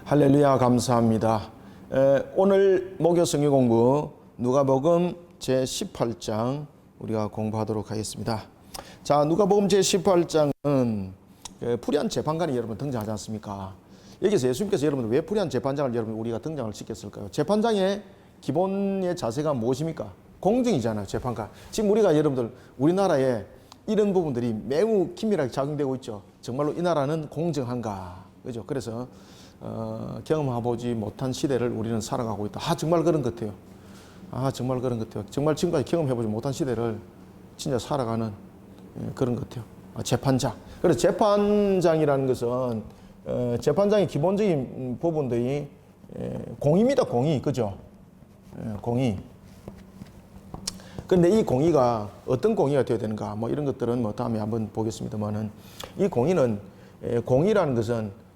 할렐루야, 감사합니다. 오늘 목요 성경 공부 누가복음 제18장 우리가 공부하도록 하겠습니다. 자, 누가복음 제18장은 불의한 재판관이 여러분 등장하지 않습니까? 여기서 예수님께서 여러분 왜 불의한 재판장을 여러분 우리가 등장을 시켰을까요? 재판장의 기본의 자세가 무엇입니까? 공정이잖아요, 재판관. 지금 우리가 여러분들 우리나라에 이런 부분들이 매우 긴밀하게 작용되고 있죠. 정말로 이 나라는 공정한가? 그죠? 그래서 경험해보지 못한 시대를 우리는 살아가고 있다. 정말 그런 것 같아요. 정말 그런 것 같아요. 정말 지금까지 경험해보지 못한 시대를 진짜 살아가는 그런 것 같아요. 재판장. 그래서 재판장이라는 것은 재판장의 기본적인 부분들이 공의입니다. 공의. 그죠? 공의. 그런데 이 공의가 어떤 공의가 되어야 되는가? 뭐 이런 것들은 뭐 다음에 한번 보겠습니다만은 이 공의는 공의라는 것은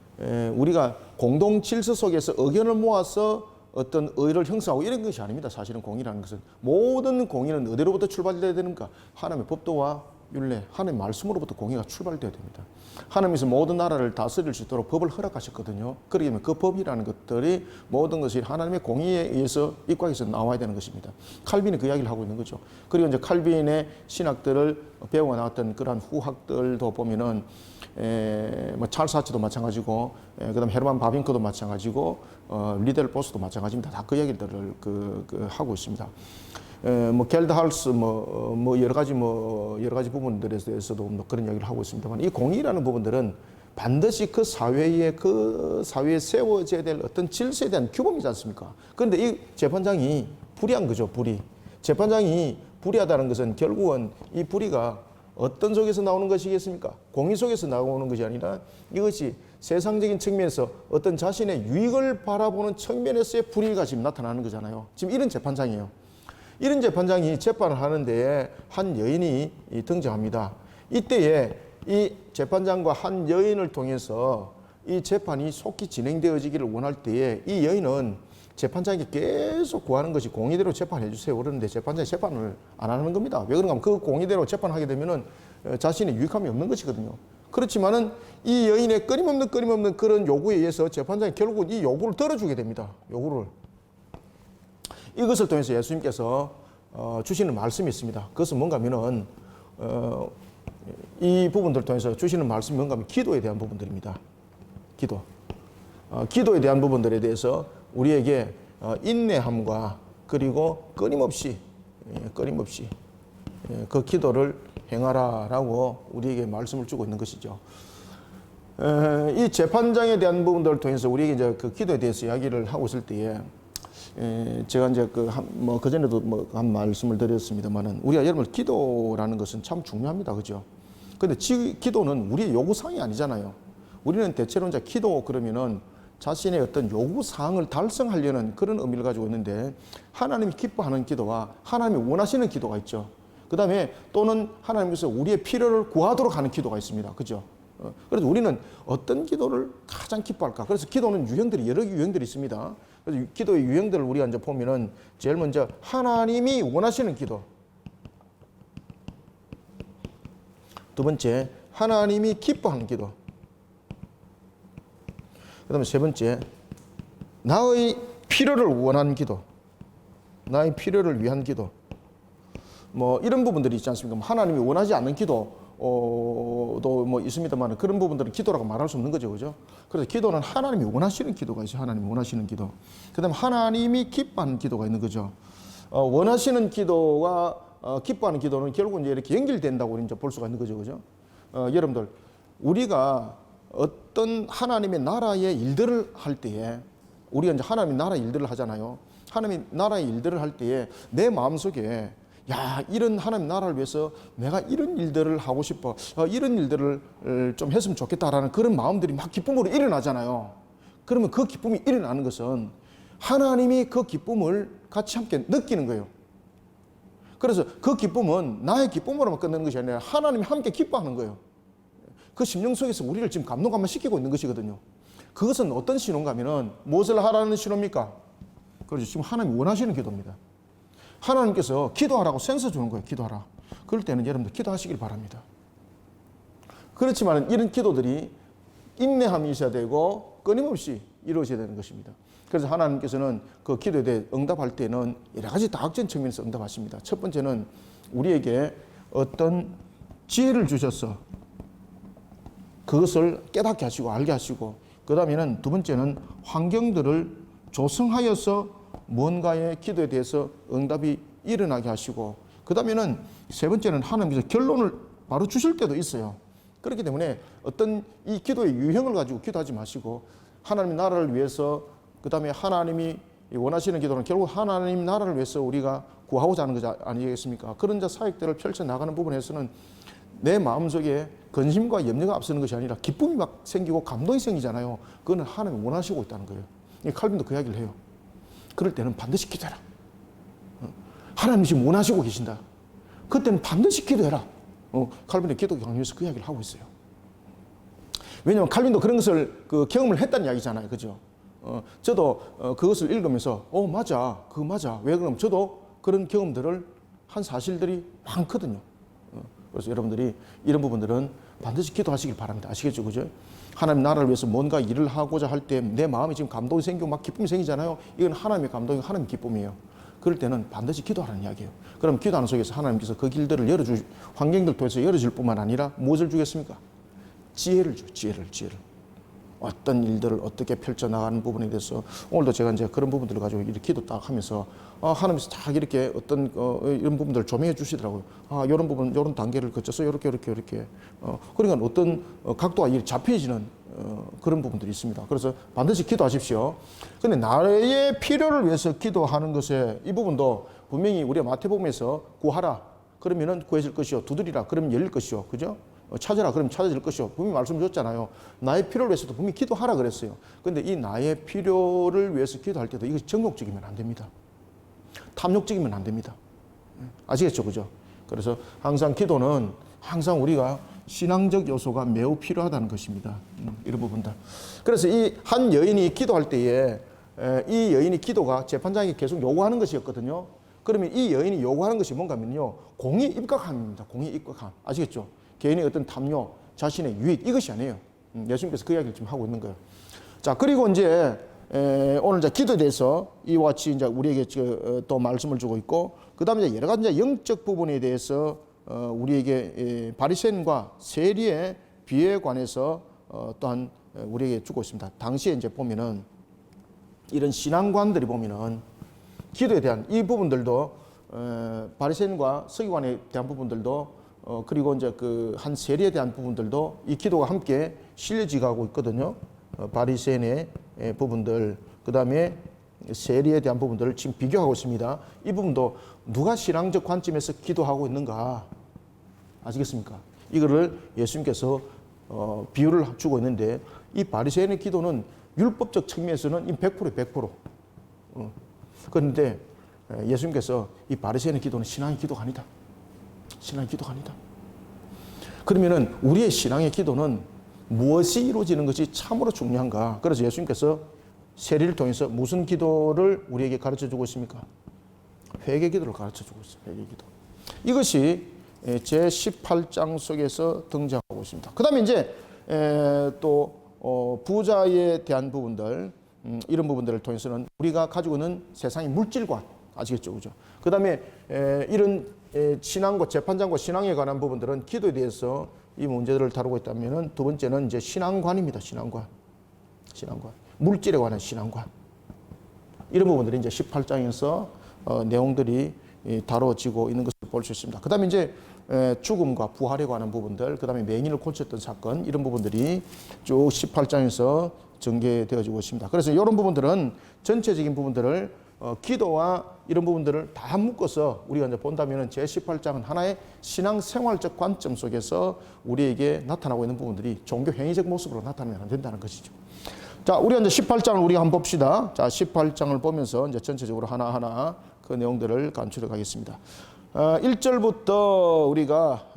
우리가 공동 질서 속에서 의견을 모아서 어떤 의를 형성하고 이런 것이 아닙니다. 사실은 공의라는 것은 모든 공의는 어디로부터 출발되어야 되는가? 하나님의 법도와 율례, 하나님의 말씀으로부터 공의가 출발되어야 됩니다. 하나님께서 모든 나라를 다스릴 수 있도록 법을 허락하셨거든요. 그렇기 때문에 그 법이라는 것들이 모든 것이 하나님의 공의에 의해서 입각해서 나와야 되는 것입니다. 칼빈이 그 이야기를 하고 있는 거죠. 그리고 이제 칼빈의 신학들을 배워 나왔던 그러한 후학들도 보면은 뭐 찰스 하치도 마찬가지고, 그다음 헤르만 바빙크도 마찬가지고, 리델 보스도 마찬가지입니다. 다 그 이야기들을 하고 있습니다. 뭐 겔드하우스 여러 가지 부분들에 대해서도 뭐 그런 이야기를 하고 있습니다만, 이 공의라는 부분들은 반드시 그 사회에 세워져야 될 어떤 질서에 대한 규범이지 않습니까? 그런데 이 재판장이 불의한 거죠, 불의. 재판장이 불의하다는 것은 결국은 이 불의가 어떤 속에서 나오는 것이겠습니까? 공의 속에서 나오는 것이 아니라 이것이 세상적인 측면에서 어떤 자신의 유익을 바라보는 측면에서의 불의가 지금 나타나는 거잖아요. 지금 이런 재판장이에요. 이런 재판장이 재판을 하는데 한 여인이 등장합니다. 이때에 이 재판장과 한 여인을 통해서 이 재판이 속히 진행되어지기를 원할 때에 이 여인은 재판장에게 계속 구하는 것이 공의대로 재판해 주세요. 그러는데 재판장이 재판을 안 하는 겁니다. 왜 그런가 하면 그 공의대로 재판하게 되면은 자신의 유익함이 없는 것이거든요. 그렇지만은 이 여인의 끊임없는 그런 요구에 의해서 재판장이 결국 이 요구를 들어주게 됩니다. 요구를. 이것을 통해서 예수님께서 주시는 말씀이 있습니다. 그것은 뭔가 하면은 이 부분들을 통해서 주시는 말씀이 뭔가 하면 기도에 대한 부분들입니다. 기도. 기도에 대한 부분들에 대해서 우리에게 인내함과 그리고 끊임없이 그 기도를 행하라라고 우리에게 말씀을 주고 있는 것이죠. 이 재판장에 대한 부분들을 통해서 우리에게 이제 그 기도에 대해서 이야기를 하고 있을 때에 제가 이제 그전에도 한 말씀을 드렸습니다만은 우리가 여러분 기도라는 것은 참 중요합니다. 그죠? 근데 기도는 우리의 요구사항이 아니잖아요. 우리는 대체로 이제 기도 그러면은 자신의 어떤 요구사항을 달성하려는 그런 의미를 가지고 있는데 하나님이 기뻐하는 기도와 하나님이 원하시는 기도가 있죠. 그 다음에 또는 하나님께서 우리의 필요를 구하도록 하는 기도가 있습니다. 그죠? 그래서 우리는 어떤 기도를 가장 기뻐할까? 그래서 기도는 여러 유형들이 있습니다. 그래서 기도의 유형들을 우리가 이제 보면은 제일 먼저 하나님이 원하시는 기도. 두 번째, 하나님이 기뻐하는 기도. 그 다음에 세 번째, 나의 필요를 원하는 기도. 나의 필요를 위한 기도. 뭐 이런 부분들이 있지 않습니까? 하나님이 원하지 않는 기도도 뭐 있습니다만 그런 부분들은 기도라고 말할 수 없는 거죠. 그죠? 그래서 기도는 하나님이 원하시는 기도가 있어요. 하나님이 원하시는 기도. 그 다음에 하나님이 기뻐하는 기도가 있는 거죠. 원하시는 기도와 기뻐하는 기도는 결국은 이제 이렇게 연결된다고 이제 볼 수가 있는 거죠. 그죠? 여러분들, 우리가 어떤 하나님의 나라의 일들을 할 때에 우리가 이제 하나님의 나라 일들을 하잖아요. 하나님의 나라의 일들을 할 때에 내 마음속에 이런 하나님 나라를 위해서 내가 이런 일들을 하고 싶어. 이런 일들을 좀 했으면 좋겠다라는 그런 마음들이 막 기쁨으로 일어나잖아요. 그러면 그 기쁨이 일어나는 것은 하나님이 그 기쁨을 같이 함께 느끼는 거예요. 그래서 그 기쁨은 나의 기쁨으로만 끝내는 것이 아니라 하나님이 함께 기뻐하는 거예요. 그 심령 속에서 우리를 지금 감동시키고 있는 것이거든요. 그것은 어떤 신호인가 하면은 무엇을 하라는 신호입니까? 그렇죠. 지금 하나님이 원하시는 기도입니다. 하나님께서 기도하라고 센서 주는 거예요. 기도하라. 그럴 때는 여러분들 기도하시길 바랍니다. 그렇지만 이런 기도들이 인내함이 있어야 되고 끊임없이 이루어져야 되는 것입니다. 그래서 하나님께서는 그 기도에 대해 응답할 때는 여러 가지 다각적인 측면에서 응답하십니다. 첫 번째는 우리에게 어떤 지혜를 주셔서 그것을 깨닫게 하시고 알게 하시고, 그 다음에는 두 번째는 환경들을 조성하여서 뭔가의 기도에 대해서 응답이 일어나게 하시고, 그 다음에는 세 번째는 하나님께서 결론을 바로 주실 때도 있어요. 그렇기 때문에 어떤 이 기도의 유형을 가지고 기도하지 마시고, 하나님 나라를 위해서, 그 다음에 하나님이 원하시는 기도는 결국 하나님 나라를 위해서 우리가 구하고자 하는 것 아니겠습니까? 그런 사역들을 펼쳐나가는 부분에서는 내 마음속에 근심과 염려가 앞서는 것이 아니라 기쁨이 막 생기고 감동이 생기잖아요. 그거는 하나님이 원하시고 있다는 거예요. 칼빈도 그 이야기를 해요. 그럴 때는 반드시 기도해라. 하나님이 지금 원하시고 계신다. 그때는 반드시 기도해라. 칼빈의 기도 강요에서 그 이야기를 하고 있어요. 왜냐하면 칼빈도 그런 것을 경험을 했다는 이야기잖아요. 그죠? 저도 그것을 읽으면서 맞아. 그거 맞아. 왜 그러면 저도 그런 경험들을 한 사실들이 많거든요. 그래서 여러분들이 이런 부분들은 반드시 기도하시길 바랍니다. 아시겠죠? 그죠? 하나님 나라를 위해서 뭔가 일을 하고자 할 때 내 마음이 지금 감동이 생기고 막 기쁨이 생기잖아요. 이건 하나님의 감동이고 하나님의 기쁨이에요. 그럴 때는 반드시 기도하라는 이야기예요. 그럼 기도하는 속에서 하나님께서 그 길들을 환경들 통해서 열어줄 뿐만 아니라 무엇을 주겠습니까? 지혜를 줘요. 지혜를. 어떤 일들을 어떻게 펼쳐나가는 부분에 대해서 오늘도 제가 이제 그런 부분들을 가지고 이렇게 기도 딱 하면서 하나님께서 딱 이렇게 어떤 이런 부분들을 조명해 주시더라고요. 이런 부분, 이런 단계를 거쳐서 이렇게. 그러니까 어떤 각도가 잡혀지는 그런 부분들이 있습니다. 그래서 반드시 기도하십시오. 근데 나의 필요를 위해서 기도하는 것에 이 부분도 분명히 우리가 마태복음에서 구하라. 그러면은 구해질 것이요. 두드리라. 그러면 열릴 것이요. 그죠? 찾아라. 그러면 찾아질 것이요. 분명히 말씀 줬잖아요. 나의 필요를 위해서도 분명히 기도하라 그랬어요. 그런데 이 나의 필요를 위해서 기도할 때도 이것이 정욕적이면 안 됩니다. 탐욕적이면 안 됩니다. 아시겠죠? 그죠? 그래서 항상 기도는 항상 우리가 신앙적 요소가 매우 필요하다는 것입니다. 이런 부분들. 그래서 이 한 여인이 기도할 때에 이 여인이 기도가 재판장에게 계속 요구하는 것이었거든요. 그러면 이 여인이 요구하는 것이 뭔가 하면요. 공의 입각함입니다. 공의 입각함. 아시겠죠? 개인의 어떤 탐욕, 자신의 유익, 이것이 아니에요. 예수님께서 그 이야기를 지금 하고 있는 거예요. 자, 그리고 이제 오늘 이제 기도에 대해서 이와 같이 이제 우리에게 또 말씀을 주고 있고, 그 다음에 이제 여러 가지 이제 영적 부분에 대해서 우리에게 바리새인과 세리의 비유에 관해서 또한 우리에게 주고 있습니다. 당시에 이제 보면은 이런 신앙관들이 보면은 기도에 대한 이 부분들도 바리새인과 서기관에 대한 부분들도 그리고 이제 그 한 세리에 대한 부분들도 이 기도가 함께 실려지고 있거든요. 바리새인의 부분들, 그 다음에 세리에 대한 부분들을 지금 비교하고 있습니다. 이 부분도 누가 신앙적 관점에서 기도하고 있는가 아시겠습니까? 이거를 예수님께서 비유를 주고 있는데, 이 바리새인의 기도는 율법적 측면에서는 100%에 100%. 그런데 예수님께서 이 바리새인의 기도는 신앙의 기도가 아니다. 신앙의 기도가 아니다. 그러면은 우리의 신앙의 기도는 무엇이 이루어지는 것이 참으로 중요한가? 그래서 예수님께서 세리를 통해서 무슨 기도를 우리에게 가르쳐 주고 있습니까? 회개 기도를 가르쳐 주고 있어요. 회개 기도. 이것이 제 18장 속에서 등장하고 있습니다. 그 다음에 이제 또 부자에 대한 부분들, 이런 부분들을 통해서는 우리가 가지고 있는 세상의 물질관, 아시겠죠? 그죠? 그 다음에 이런 신앙과 재판장과 신앙에 관한 부분들은 기도에 대해서 이 문제들을 다루고 있다면은 두 번째는 이제 신앙관입니다. 신앙관. 물질에 관한 신앙관. 이런 부분들이 이제 18장에서 내용들이 다뤄지고 있는 것을 볼 수 있습니다. 그 다음에 이제 죽음과 부활에 관한 부분들, 그 다음에 맹인을 고쳤던 사건, 이런 부분들이 쭉 18장에서 전개되어지고 있습니다. 그래서 이런 부분들은 전체적인 부분들을 기도와 이런 부분들을 다 묶어서 우리가 이제 본다면 제18장은 하나의 신앙생활적 관점 속에서 우리에게 나타나고 있는 부분들이 종교 행위적 모습으로 나타나면 안 된다는 것이죠. 자, 우리가 이제 18장을 우리가 한번 봅시다. 자, 18장을 보면서 이제 전체적으로 하나하나 그 내용들을 간추려 가겠습니다. 1절부터 우리가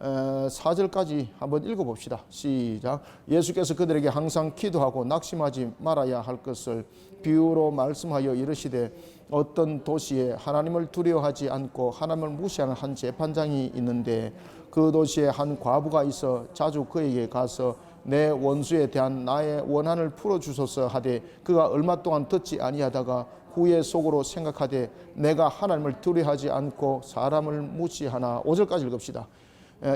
4절까지 한번 읽어봅시다. 시작. 예수께서 그들에게 항상 기도하고 낙심하지 말아야 할 것을 비유로 말씀하여 이르시되, 어떤 도시에 하나님을 두려워하지 않고 하나님을 무시하는 한 재판장이 있는데, 그 도시에 한 과부가 있어 자주 그에게 가서 내 원수에 대한 나의 원한을 풀어주소서 하되 그가 얼마 동안 듣지 아니하다가 후에 속으로 생각하되 내가 하나님을 두려워하지 않고 사람을 무시하나. 5절까지 읽읍시다.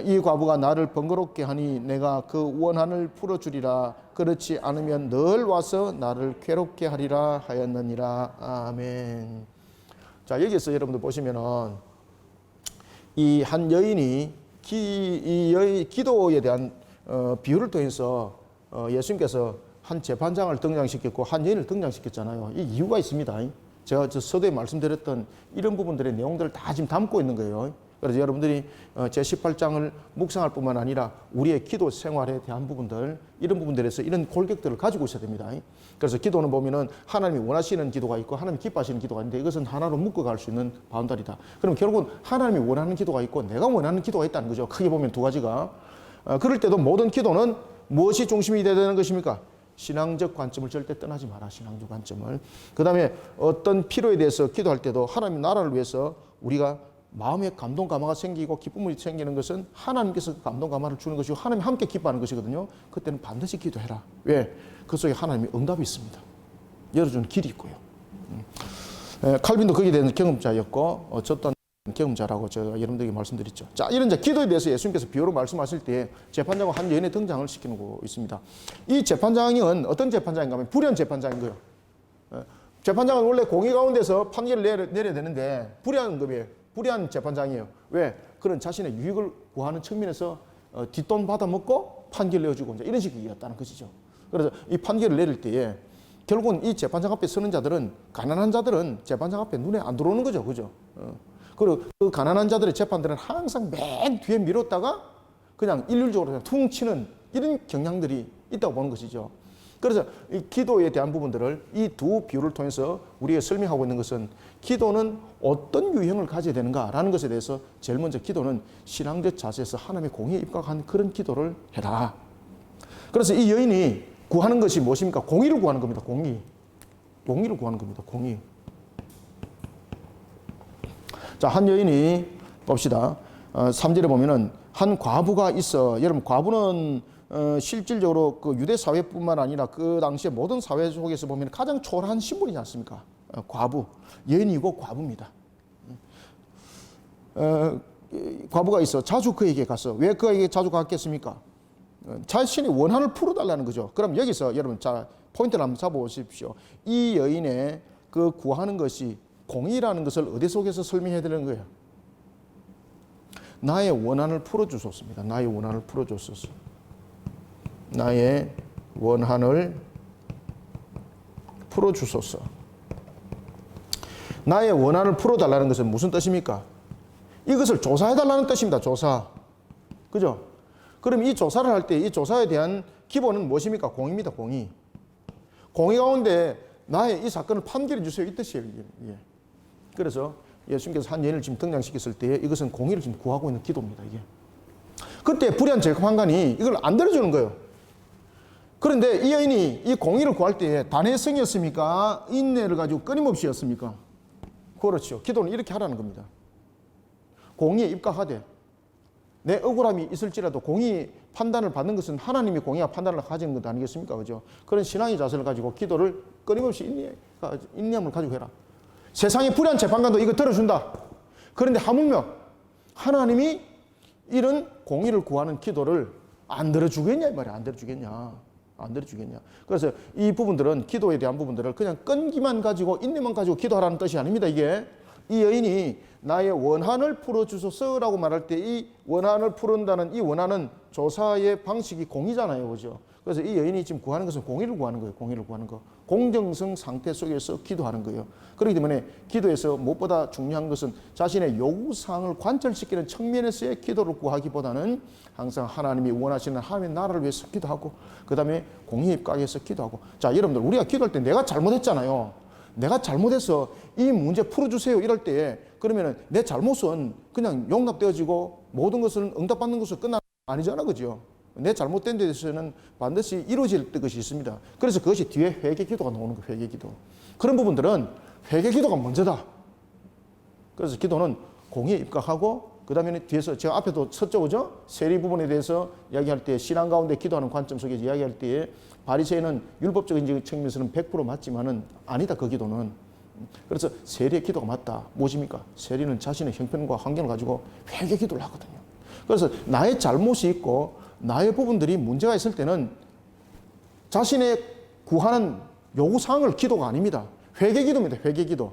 이 과부가 나를 번거롭게 하니 내가 그 원한을 풀어주리라. 그렇지 않으면 늘 와서 나를 괴롭게 하리라 하였느니라. 아멘. 자, 여기서 여러분들 보시면은 이 한 여인이 기도에 대한 비유를 통해서 예수님께서 한 재판장을 등장시켰고 한 여인을 등장시켰잖아요. 이 이유가 있습니다. 제가 서두에 말씀드렸던 이런 부분들의 내용들을 다 지금 담고 있는 거예요. 그래서 여러분들이 제18장을 묵상할 뿐만 아니라 우리의 기도 생활에 대한 부분들, 이런 부분들에서 이런 골격들을 가지고 있어야 됩니다. 그래서 기도는 보면은 하나님이 원하시는 기도가 있고 하나님이 기뻐하시는 기도가 있는데 이것은 하나로 묶어갈 수 있는 바운다리다. 그럼 결국은 하나님이 원하는 기도가 있고 내가 원하는 기도가 있다는 거죠. 크게 보면 두 가지가. 그럴 때도 모든 기도는 무엇이 중심이 되어야 되는 것입니까? 신앙적 관점을 절대 떠나지 마라. 신앙적 관점을. 그 다음에 어떤 필요에 대해서 기도할 때도 하나님 나라를 위해서 우리가 마음에 감동 감화가 생기고 기쁨이 생기는 것은 하나님께서 감동 감화를 주는 것이고 하나님이 함께 기뻐하는 것이거든요. 그때는 반드시 기도해라. 왜? 그 속에 하나님의 응답이 있습니다. 열어주는 길이 있고요. 칼빈도 거기에 대한 경험자였고 저도 경험자라고 제가 여러분들에게 말씀드렸죠. 자, 이런 기도에 대해서 예수님께서 비유로 말씀하실 때 재판장과 한 여인의 등장을 시키고 있습니다. 이 재판장은 어떤 재판장인가 하면 불의한 재판장인 거예요. 재판장은 원래 공의 가운데서 판결을 내려야 되는데 불의한 겁이에요. 불의한 재판장이에요. 왜? 그런 자신의 유익을 구하는 측면에서 뒷돈 받아먹고 판결 내어주고 이제 이런 식이었다는 것이죠. 그래서 이 판결을 내릴 때에 결국은 이 재판장 앞에 서는 자들은, 가난한 자들은 재판장 앞에 눈에 안 들어오는 거죠. 그죠? 그리고 그 가난한 자들의 재판들은 항상 맨 뒤에 미뤘다가 그냥 일률적으로 그냥 퉁 치는 이런 경향들이 있다고 보는 것이죠. 그래서 이 기도에 대한 부분들을 이 두 비유를 통해서 우리가 설명하고 있는 것은 기도는 어떤 유형을 가져야 되는가라는 것에 대해서 제일 먼저 기도는 신앙적 자세에서 하나님의 공의에 입각한 그런 기도를 해라. 그래서 이 여인이 구하는 것이 무엇입니까? 공의를 구하는 겁니다. 공의. 공의를 구하는 겁니다. 공의. 자, 한 여인이 봅시다. 3절에 보면은 한 과부가 있어. 여러분, 과부는 실질적으로 그 유대 사회뿐만 아니라 그 당시에 모든 사회 속에서 보면 가장 초라한 신분이지 않습니까? 과부. 여인이고 과부입니다. 과부가 있어. 자주 그에게 갔어. 왜 그에게 자주 갔겠습니까? 자신이 원한을 풀어달라는 거죠. 그럼 여기서 여러분, 자, 포인트를 한번 잡아보십시오. 이 여인의 그 구하는 것이 공의라는 것을 어디 속에서 설명해야 되는 거예요? 나의 원한을 풀어주소서입니다. 나의 원한을 풀어주소서. 나의 원한을 풀어주소서. 나의 원한을 풀어달라는 것은 무슨 뜻입니까? 이것을 조사해달라는 뜻입니다. 조사. 그죠? 그럼 이 조사를 할 때 이 조사에 대한 기본은 무엇입니까? 공의입니다. 공의. 공의 가운데 나의 이 사건을 판결해 주세요. 이 뜻이에요. 이게. 그래서 예수님께서 한 여인을 지금 등장시켰을 때 이것은 공의를 지금 구하고 있는 기도입니다. 이게. 그때 불의한 재판관이 이걸 안 들어주는 거예요. 그런데 이 여인이 이 공의를 구할 때 단회성이었습니까? 인내를 가지고 끊임없이였습니까? 그렇죠. 기도는 이렇게 하라는 겁니다. 공의에 입각하되 내 억울함이 있을지라도 공의 판단을 받는 것은 하나님이 공의와 판단을 가지는 것 아니겠습니까? 그죠? 그런 신앙의 자세를 가지고 기도를 끊임없이 인내함을 가지고 해라. 세상의 불의한 재판관도 이거 들어준다. 그런데 하물며 하나님이 이런 공의를 구하는 기도를 안 들어주겠냐 이 말이야. 안 들어주겠냐. 안 들어주겠냐. 그래서 이 부분들은 기도에 대한 부분들을 그냥 끈기만 가지고 인내만 가지고 기도하라는 뜻이 아닙니다. 이게 이 여인이 나의 원한을 풀어주소서라고 말할 때 이 원한을 푸른다는 이 원한은 조사의 방식이 공의잖아요. 그죠? 그래서 이 여인이 지금 구하는 것은 공의를 구하는 거예요. 공의를 구하는 거. 공정성 상태 속에서 기도하는 거예요. 그렇기 때문에 기도에서 무엇보다 중요한 것은 자신의 요구사항을 관철시키는 측면에서의 기도를 구하기보다는 항상 하나님이 원하시는 하나님의 나라를 위해서 기도하고 그 다음에 공의에 입각해서 기도하고. 자, 여러분들 우리가 기도할 때 내가 잘못했잖아요. 내가 잘못해서 이 문제 풀어주세요 이럴 때 그러면 내 잘못은 그냥 용납되어지고 모든 것을 응답받는 것으로 끝나는 거 아니잖아. 그죠? 내 잘못된 데 대해서는 반드시 이루어질 것이 있습니다. 그래서 그것이 뒤에 회개 기도가 나오는 거예요. 회개 기도. 그런 부분들은 회개 기도가 먼저다. 그래서 기도는 공의에 입각하고 그 다음에 뒤에서 제가 앞에도 섰죠, 그죠? 세리 부분에 대해서 이야기할 때 신앙 가운데 기도하는 관점 속에서 이야기할 때에 바리새인은 율법적인 측면에서는 100% 맞지만은 아니다, 그 기도는. 그래서 세리의 기도가 맞다. 무엇입니까? 세리는 자신의 형편과 환경을 가지고 회개 기도를 하거든요. 그래서 나의 잘못이 있고 나의 부분들이 문제가 있을 때는 자신의 구하는 요구사항을 기도가 아닙니다. 회개 기도입니다. 회개 기도.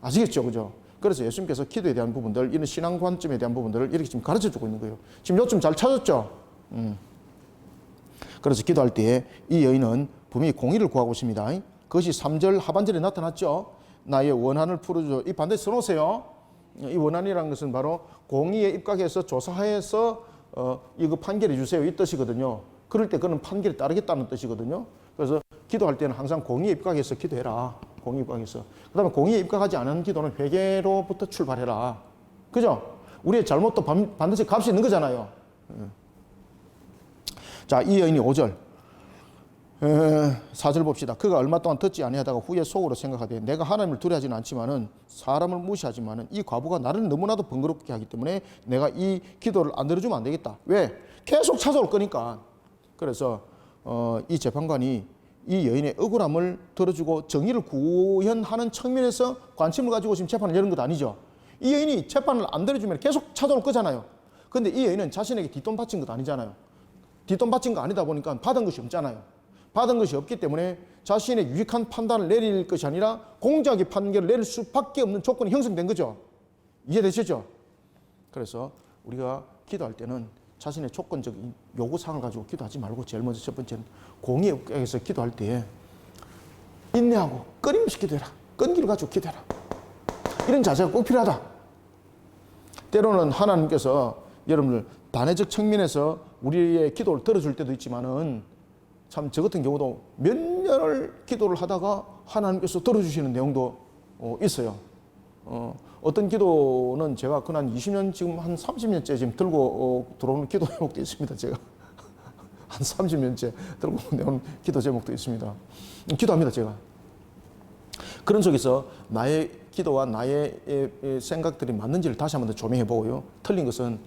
아시겠죠? 그죠? 그래서 예수님께서 기도에 대한 부분들, 이런 신앙 관점에 대한 부분들을 이렇게 지금 가르쳐 주고 있는 거예요. 지금 요점 잘 찾았죠? 그래서 기도할 때에 이 여인은 분명히 공의를 구하고 있습니다. 그것이 3절 하반절에 나타났죠? 나의 원한을 풀어줘. 이 반드시 써놓으세요. 이 원한이라는 것은 바로 공의에 입각해서 조사해서 이거 판결해 주세요. 이 뜻이거든요. 그럴 때 그는 판결에 따르겠다는 뜻이거든요. 그래서 기도할 때는 항상 공의에 입각해서 기도해라. 공의에 입각해서. 그 다음에 공의에 입각하지 않은 기도는 회개로부터 출발해라. 그죠? 우리의 잘못도 반드시 값이 있는 거잖아요. 자, 이 여인이 5절. 4절 봅시다. 그가 얼마 동안 듣지 아니하다가 후에 속으로 생각하되 내가 하나님을 두려워하지는 않지만은 사람을 무시하지만은 이 과부가 나를 너무나도 번거롭게 하기 때문에 내가 이 기도를 안 들어주면 안 되겠다. 왜? 계속 찾아올 거니까. 그래서 이 재판관이 이 여인의 억울함을 들어주고 정의를 구현하는 측면에서 관심을 가지고 지금 재판을 여는 것 아니죠. 이 여인이 재판을 안 들어주면 계속 찾아올 거잖아요. 그런데 이 여인은 자신에게 뒷돈 바친 것 아니잖아요. 뒷돈 바친 거 아니다 보니까 받은 것이 없잖아요. 받은 것이 없기 때문에 자신의 유익한 판단을 내릴 것이 아니라 공정하게 판결을 내릴 수밖에 없는 조건이 형성된 거죠. 이해되시죠? 그래서 우리가 기도할 때는 자신의 조건적인 요구사항을 가지고 기도하지 말고 제일 먼저 첫 번째는 공의에 입각해서 기도할 때에 인내하고 끊임없이 기도해라. 끈기를 가지고 기도해라. 이런 자세가 꼭 필요하다. 때로는 하나님께서 여러분들 단회적 측면에서 우리의 기도를 들어줄 때도 있지만은 참 저 같은 경우도 몇 년을 기도를 하다가 하나님께서 들어주시는 내용도 있어요. 어떤 기도는 제가 그한 20년 지금 한 30년째 지금 들고 들어오는 기도 제목도 있습니다. 제가 한 30년째 들고 내온 기도 제목도 있습니다. 기도합니다, 제가. 그런 속에서 나의 기도와 나의 생각들이 맞는지를 다시 한번 더 조명해 보고요. 틀린 것은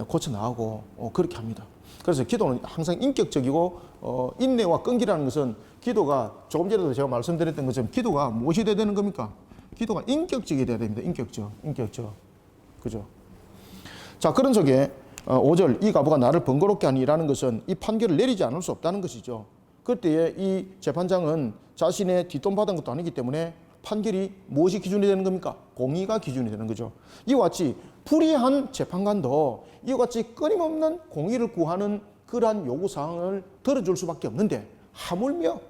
고쳐 나가고 그렇게 합니다. 그래서 기도는 항상 인격적이고 인내와 끈기라는 것은 기도가 조금 전에도 제가 말씀드렸던 것처럼 기도가 무엇이 돼야 되는 겁니까? 기도가 인격적이 돼야 됩니다. 인격적. 그죠? 자, 그런 속에 5절 이 과부가 나를 번거롭게 하니라는 것은 이 판결을 내리지 않을 수 없다는 것이죠. 그때에 이 재판장은 자신의 뒷돈 받은 것도 아니기 때문에 판결이 무엇이 기준이 되는 겁니까? 공의가 기준이 되는 거죠. 이와 같이 불의한 재판관도 이와 같이 끊임없는 공의를 구하는 그러한 요구사항을 들어줄 수밖에 없는데 하물며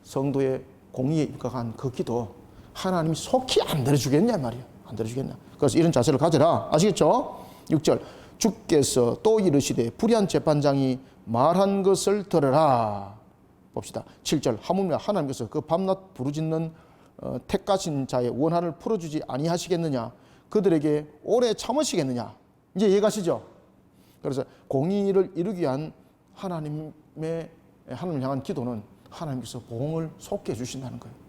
성도의 공의에 입각한 그 기도 하나님이 속히 안 들어주겠냐 말이에요. 안 들어주겠냐. 그래서 이런 자세를 가져라. 아시겠죠? 6절 주께서 또 이르시되 불의한 재판장이 말한 것을 들으라. 봅시다. 7절 하물며 하나님께서 그 밤낮 부르짖는 택하신 자의 원한을 풀어주지 아니하시겠느냐. 그들에게 오래 참으시겠느냐. 이제 이해가시죠? 그래서 공의를 이루기 위한 하나님을 향한 기도는 하나님께서 보응을 속히 해주신다는 거예요.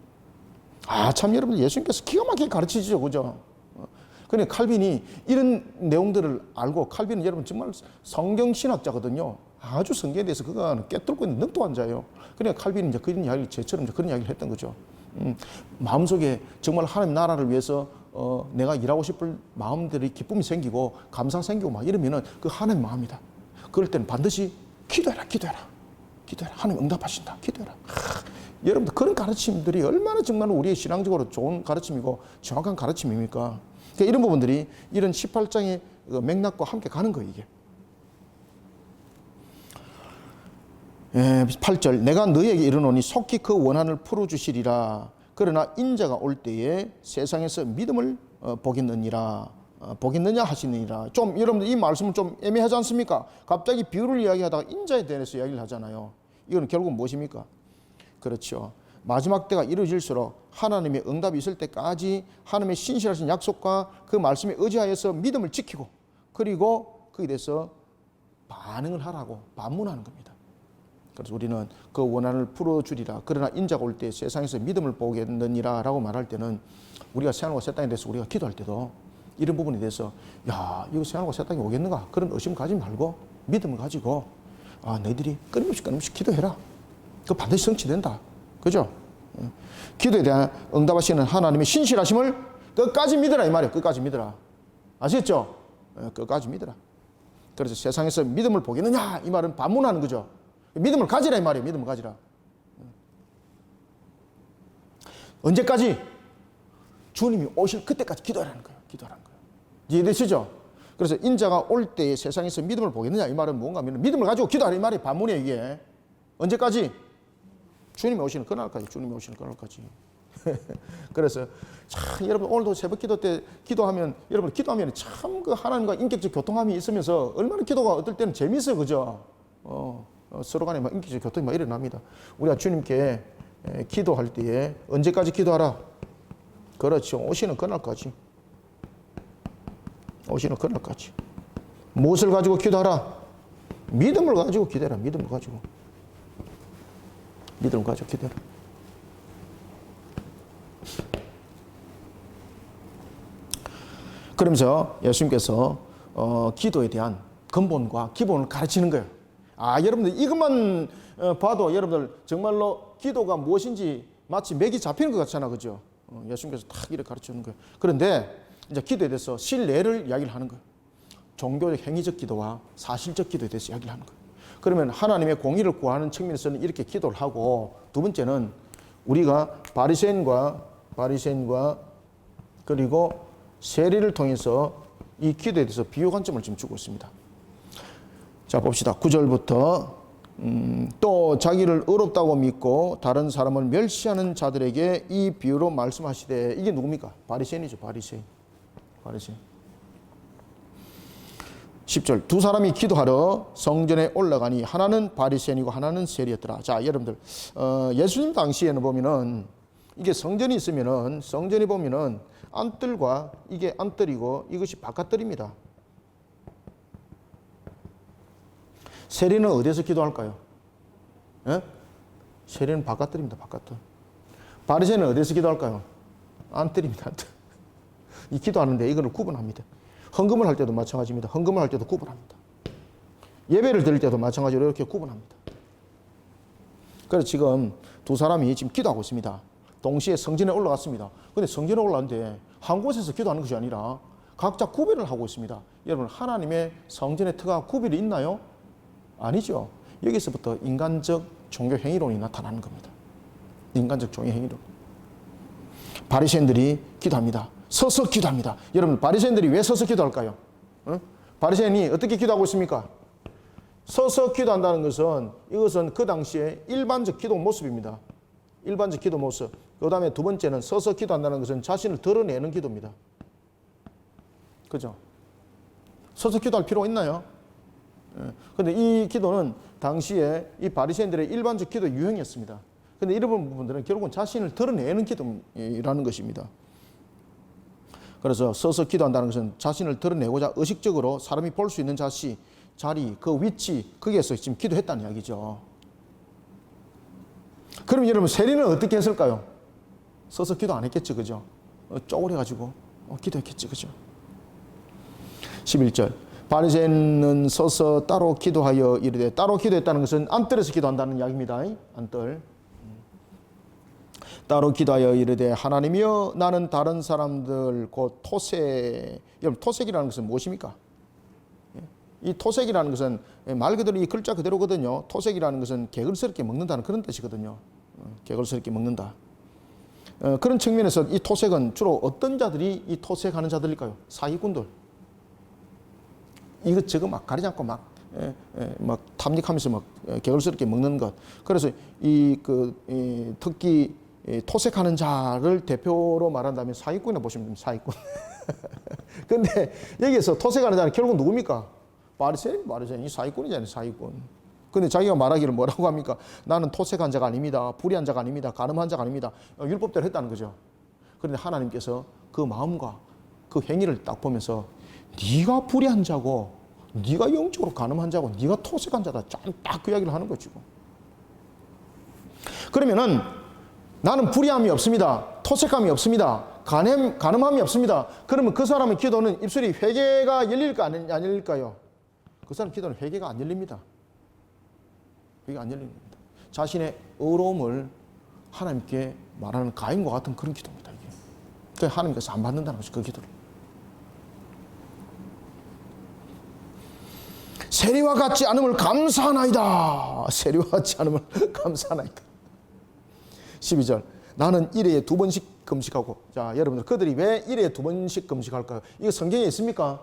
아, 참 여러분 예수님께서 기가 막히게 가르치시죠. 그죠? 그런데 칼빈이 이런 내용들을 알고 칼빈은 여러분 정말 성경신학자거든요. 아주 성경에 대해서 그가 깨뚫고 있는 능통한 자예요. 그러니까 칼빈이 이제 그런 이야기를 저처럼 그런 이야기를 했던 거죠. 마음속에 정말 하나님 나라를 위해서 내가 일하고 싶을 마음들이 기쁨이 생기고 감사 생기고 막 이러면은 그 하나님 마음이다. 그럴 때는 반드시 기도해라. 하나님 응답하신다. 기도해라. 여러분들 그런 가르침들이 얼마나 정말 우리의 신앙적으로 좋은 가르침이고 정확한 가르침입니까? 그러니까 이런 부분들이 이런 18장의 맥락과 함께 가는 거예요, 이게. 8절 내가 너희에게 이르노니 속히 그 원한을 풀어주시리라. 그러나 인자가 올 때에 세상에서 믿음을 보겠느니라. 보겠느냐 하시느니라. 좀 여러분들 이 말씀은 좀 애매하지 않습니까? 갑자기 비유를 이야기하다가 인자에 대해서 이야기를 하잖아요. 이건 결국은 무엇입니까? 그렇죠. 마지막 때가 이루어질수록 하나님의 응답이 있을 때까지 하나님의 신실하신 약속과 그 말씀에 의지하여서 믿음을 지키고 그리고 거기에 대해서 반응을 하라고 반문하는 겁니다. 그래서 우리는 그 원한을 풀어주리라. 그러나 인자가 올 때 세상에서 믿음을 보겠느니라 라고 말할 때는 우리가 생활과 새 땅에 대해서 우리가 기도할 때도 이런 부분에 대해서 야, 이거 생활과 세탁이 오겠는가? 그런 의심 가지 말고 믿음을 가지고 너희들이 끊임없이 기도해라. 그 반드시 성취된다. 그죠? 기도에 대한 응답하시는 하나님의 신실하심을 끝까지 믿으라 이 말이에요. 끝까지 믿으라. 아시겠죠? 끝까지 믿으라. 그래서 세상에서 믿음을 보겠느냐 이 말은 반문하는 거죠. 믿음을 가지라 이 말이에요. 믿음을 가지라. 언제까지? 주님이 오실 그때까지 기도하라는 거예요. 기도하라는 거예요. 이해되시죠? 그래서 인자가 올 때에 세상에서 믿음을 보겠느냐 이 말은 뭔가 하면 믿음을 가지고 기도하라 이 말이 반문이에요. 이게 언제까지? 주님이 오시는 그날까지. 주님이 오시는 그날까지. 그래서 참 여러분 오늘도 새벽 기도 때 기도하면 여러분 기도하면 참 그 하나님과 인격적 교통함이 있으면서 얼마나 기도가 어떨 때는 재미있어요. 그죠? 서로 간에 막 인격적 교통이 막 일어납니다. 우리가 주님께 기도할 때에 언제까지 기도하라? 그렇죠. 오시는 그날까지. 오시는 그날까지. 무엇을 가지고 기도하라? 믿음을 가지고 기도해라. 믿음을 가지고. 믿음을 가지고 기도해라. 그러면서 예수님께서 기도에 대한 근본과 기본을 가르치는 거예요. 여러분들 이것만 봐도 여러분들 정말로 기도가 무엇인지 마치 맥이 잡히는 것 같잖아. 그죠? 예수님께서 딱 이렇게 가르치는 거예요. 그런데 이제 기도에 대해서 실내를 이야기를 하는 거예요. 종교적 행위적 기도와 사실적 기도에 대해서 이야기를 하는 거예요. 그러면 하나님의 공의를 구하는 측면에서는 이렇게 기도를 하고, 두 번째는 우리가 바리새인과 그리고 세리를 통해서 이 기도에 대해서 비유 관점을 지금 주고 있습니다. 자, 봅시다. 9절부터 또 자기를 의롭다고 믿고 다른 사람을 멸시하는 자들에게 이 비유로 말씀하시되, 이게 누굽니까? 바리새인이죠. 바리새인. 10절 두 사람이 기도하러 성전에 올라가니 하나는 바리새인이고 하나는 세리였더라. 자, 여러분들 예수님 당시에는 보면은 이게 성전이 있으면은 성전이 보면은 안뜰과 이게 안뜰이고 이것이 바깥뜰입니다. 세리는 어디서 기도할까요? 예? 세리는 바깥뜰입니다. 바깥뜰. 바리새인은 어디서 기도할까요? 안뜰입니다. 안뜰. 이 기도하는데 이거를 구분합니다. 헌금을 할 때도 마찬가지입니다. 헌금을 할 때도 구분합니다. 예배를 드릴 때도 마찬가지로 이렇게 구분합니다. 그래서 지금 두 사람이 지금 기도하고 있습니다. 동시에 성전에 올라갔습니다. 근데 성전에 올라갔는데 한 곳에서 기도하는 것이 아니라 각자 구별을 하고 있습니다. 여러분, 하나님의 성전의 터가 구별이 있나요? 아니죠. 여기서부터 인간적 종교 행위론이 나타나는 겁니다. 인간적 종교 행위론. 바리새인들이 기도합니다. 서서 기도합니다. 여러분, 바리새인들이 왜 서서 기도할까요? 바리새인이 어떻게 기도하고 있습니까? 서서 기도한다는 것은, 이것은 그 당시에 일반적 기도 모습입니다. 일반적 기도 모습. 그 다음에 두 번째는 서서 기도한다는 것은 자신을 드러내는 기도입니다. 그죠? 서서 기도할 필요가 있나요? 그런데 이 기도는 당시에 이 바리새인들의 일반적 기도 유형이었습니다. 그런데 이런 부분들은 결국은 자신을 드러내는 기도라는 것입니다. 그래서 서서 기도한다는 것은 자신을 드러내고자 의식적으로 사람이 볼 수 있는 자리, 그 위치, 거기에서 지금 기도했다는 이야기죠. 그럼 여러분, 세리는 어떻게 했을까요? 서서 기도 안 했겠죠. 그죠? 쪼그려가지고 기도했겠죠. 그죠? 11절 바리새인은 서서 따로 기도하여 이르되, 따로 기도했다는 것은 안뜰에서 기도한다는 이야기입니다. 안뜰. 따로 기도하여 이르되, 하나님이여 나는 다른 사람들 곧 토색. 여러분, 토색이라는 것은 무엇입니까? 이 토색이라는 것은 말 그대로 이 글자 그대로거든요. 토색이라는 것은 개걸스럽게 먹는다는 그런 뜻이거든요. 개걸스럽게 먹는다. 그런 측면에서 이 토색은 주로 어떤 자들이 이 토색하는 자들일까요? 사기꾼들. 이것저것 막 가리지 않고 막 탐닉하면서 막 개걸스럽게 먹는 것. 그래서 이 특히 토색하는 자를 대표로 말한다면 사기꾼이라고 보시면 됩니다. 사기꾼. 근데 여기에서 토색하는 자는 결국 누굽니까? 바리새인이 사기꾼이잖아요. 사기꾼. 근데 자기가 말하기를 뭐라고 합니까? 나는 토색한 자가 아닙니다. 불의한 자가 아닙니다. 간음한 자가 아닙니다. 율법대로 했다는 거죠. 그런데 하나님께서 그 마음과 그 행위를 딱 보면서, 네가 불의한 자고, 네가 영적으로 간음한 자고, 네가 토색한 자다. 딱 그 이야기를 하는 거죠. 그러면은 나는 불의함이 없습니다. 토색함이 없습니다. 가늠함이 없습니다. 그러면 그 사람의 기도는 입술이 회개가 열릴까 안 열릴까요? 그 사람 기도는 회개가 안 열립니다. 회개가 안 열립니다. 자신의 의로움을 하나님께 말하는 가인과 같은 그런 기도입니다. 이게. 그래서 하나님께서 안 받는다는 것이 그 기도를. 세리와 같지 않음을 감사하나이다. 세리와 같지 않음을 감사하나이다. 12절. 나는 일회에 2번씩 금식하고. 자, 여러분들, 그들이 왜 일회에 2번씩 금식할까요? 이거 성경에 있습니까?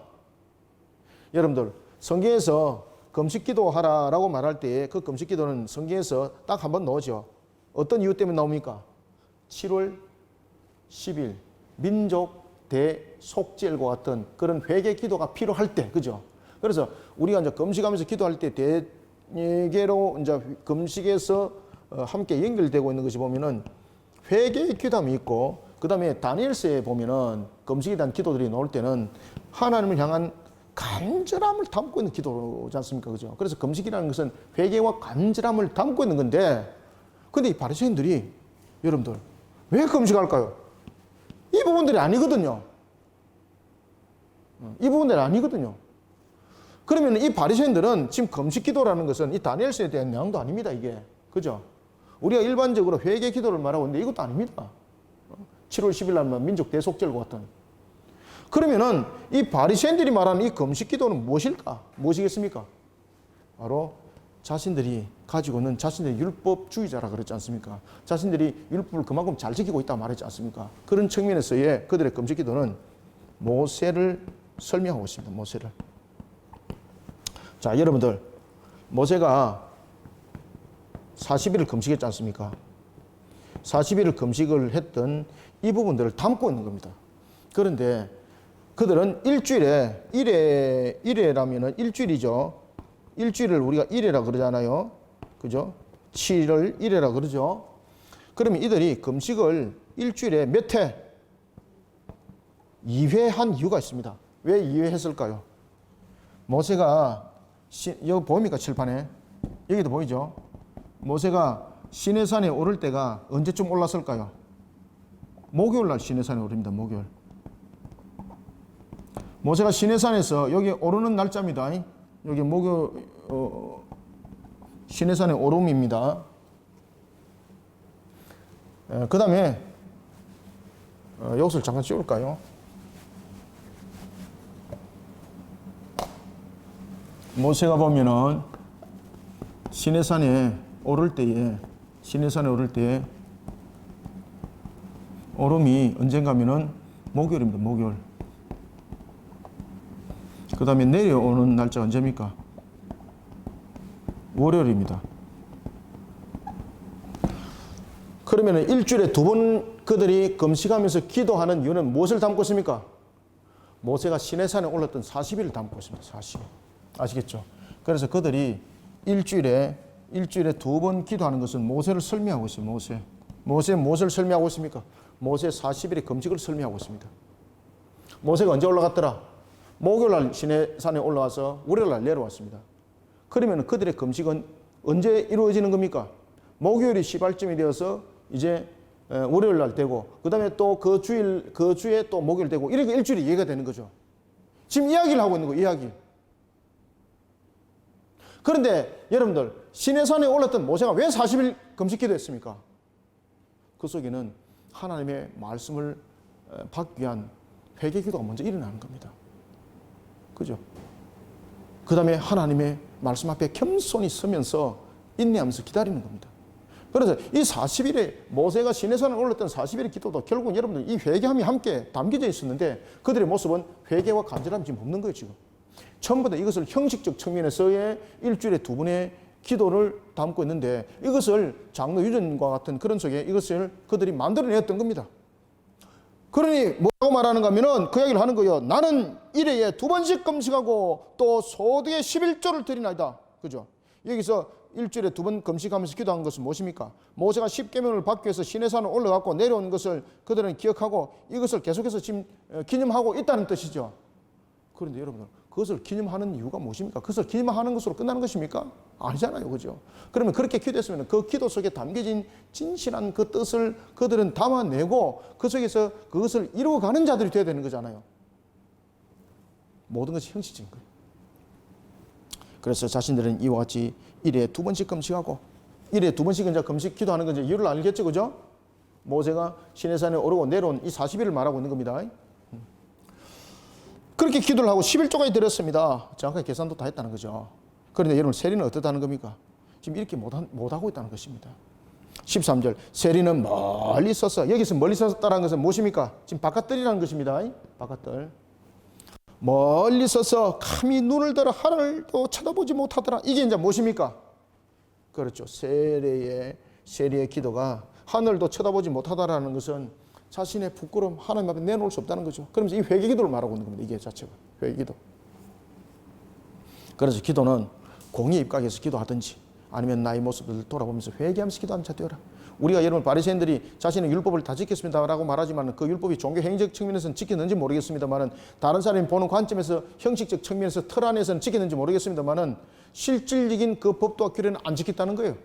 여러분들, 성경에서 금식 기도하라라고 말할 때 그 금식 기도는 성경에서 딱 한 번 나오죠. 어떤 이유 때문에 나옵니까? 7월 10일 민족 대속죄일과 같은 그런 회개 기도가 필요할 때, 그죠? 그래서 우리가 이제 금식하면서 기도할 때 대개로 이제 금식에서 함께 연결되고 있는 것이 보면은 회개의 기도함이 있고, 그 다음에 다니엘서에 보면은 금식에 대한 기도들이 나올 때는 하나님을 향한 간절함을 담고 있는 기도지 않습니까? 그죠? 그래서 금식이라는 것은 회개와 간절함을 담고 있는 건데, 근데 이 바리새인들이 여러분들 왜 금식할까요? 이 부분들이 아니거든요. 이 부분들이 아니거든요. 그러면 이 바리새인들은 지금 금식 기도라는 것은 이 다니엘서에 대한 내용도 아닙니다, 이게. 그죠? 우리가 일반적으로 회개 기도를 말하고 있는데 이것도 아닙니다. 7월 10일 날 민족 대속절과 같은. 그러면은 이 바리새인들이 말하는 이 금식 기도는 무엇일까? 무엇이겠습니까? 바로 자신들이 가지고 있는 자신들의 율법주의자라 그랬지 않습니까? 자신들이 율법을 그만큼 잘 지키고 있다고 말했지 않습니까? 그런 측면에서의 그들의 금식 기도는 모세를 설명하고 있습니다. 모세를. 자, 여러분들, 모세가 40일을 금식했지 않습니까? 40일을 금식을 했던 이 부분들을 담고 있는 겁니다. 그런데 그들은 일주일에, 일회라면은 일주일이죠. 일주일을 우리가 일회라 그러잖아요. 그죠? 7을 일회라 그러죠. 그러면 이들이 금식을 일주일에 몇 회? 2회 한 이유가 있습니다. 왜 2회 했을까요? 모세가, 여기 보입니까? 칠판에. 여기도 보이죠? 모세가 시내산에 오를 때가 언제쯤 올랐을까요? 목요일 날 시내산에 오릅니다. 목요일. 모세가 시내산에서 여기 오르는 날짜입니다. 여기 시내산에 오름입니다. 그 다음에 여기서 잠깐 찍을까요? 모세가 보면은 시내산에 오를 때에 오름이 언젠가면은 목요일입니다. 목요일. 그 다음에 내려오는 날짜가 언제입니까? 월요일입니다. 그러면 일주일에 2번 그들이 금식하면서 기도하는 이유는 무엇을 담고 있습니까? 모세가 시내산에 올랐던 40일을 담고 있습니다. 40일. 아시겠죠? 그래서 그들이 일주일에 2번 기도하는 것은 모세를 설명하고 있어요. 모세 무엇을 설명하고 있습니까? 모세 40일의 금식을 설명하고 있습니다. 모세가 언제 올라갔더라? 목요일날 시내산에 올라와서 월요일날 내려왔습니다. 그러면 그들의 금식은 언제 이루어지는 겁니까? 목요일이 시발점이 되어서 이제 월요일날 되고, 그 다음에 또 그 주에 또 목요일 되고, 이렇게 일주일이 이해가 되는 거죠. 지금 이야기를 하고 있는 거예요. 이야기. 그런데 여러분들, 시내산에 올랐던 모세가 왜 40일 금식 기도했습니까? 그 속에는 하나님의 말씀을 받기 위한 회개 기도가 먼저 일어나는 겁니다. 그죠? 그 다음에 하나님의 말씀 앞에 겸손히 서면서 인내하면서 기다리는 겁니다. 그래서 이 40일에 모세가 시내산에 올랐던 40일의 기도도 결국은 여러분들 이 회개함이 함께 담겨져 있었는데, 그들의 모습은 회개와 간절함이 지금 없는 거예요. 지금 전부 다 이것을 형식적 측면에서의 일주일에 2번의 기도를 담고 있는데, 이것을 장로 유전과 같은 그런 속에 이것을 그들이 만들어냈던 겁니다. 그러니 뭐라고 말하는가 하면은 그 이야기를 하는 거예요. 나는 일회에 2번씩 금식하고 또 소득의 11조를 드리나이다. 그죠? 여기서 일주일에 2번 금식하면서 기도한 것은 무엇입니까? 모세가 10계명을 받기 위해서 시내산을 올라갔고 내려온 것을 그들은 기억하고 이것을 계속해서 지금 기념하고 있다는 뜻이죠. 그런데 여러분들, 그것을 기념하는 이유가 무엇입니까? 그것을 기념하는 것으로 끝나는 것입니까? 아니잖아요. 그죠? 그러면 그렇게 기도했으면 그 기도 속에 담겨진 진실한 그 뜻을 그들은 담아내고 그 속에서 그것을 이루어가는 자들이 되어야 되는 거잖아요. 모든 것이 형식적인 거예요. 그래서 자신들은 이와 같이 일에 2번씩 금식하고, 일에 2번씩 이제 금식 기도하는 건 이제 이유를 알겠죠. 그죠? 모세가 시내산에 오르고 내려온 이 40일을 말하고 있는 겁니다. 그렇게 기도를 하고 11조까지 드렸습니다. 정확하게 계산도 다 했다는 거죠. 그런데 여러분, 세리는 어떻다는 겁니까? 지금 이렇게 못하고 있다는 것입니다. 13절, 세리는 멀리 섰어. 여기서 멀리 섰다는 것은 무엇입니까? 지금 바깥들이라는 것입니다. 바깥들. 멀리 서서 감히 눈을 들어 하늘도 쳐다보지 못하더라. 이게 이제 무엇입니까? 그렇죠. 세리의 기도가 하늘도 쳐다보지 못하다라는 것은 자신의 부끄러움 하나님 앞에 내놓을 수 없다는 거죠. 그러면서 이 회개 기도를 말하고 있는 겁니다. 이게 자체가 회개 기도. 그래서 기도는 공의에 입각해서 기도하든지 아니면 나의 모습을 돌아보면서 회개하면서 기도하는 자 되어라. 우리가 여러분 바리새인들이 자신의 율법을 다 지켰습니다라고 말하지만 그 율법이 종교 행위적 측면에서는 지켰는지 모르겠습니다만은, 다른 사람이 보는 관점에서 형식적 측면에서 틀 안에서는 지켰는지 모르겠습니다만은, 실질적인 그 법도와 규례는 안 지켰다는 거예요.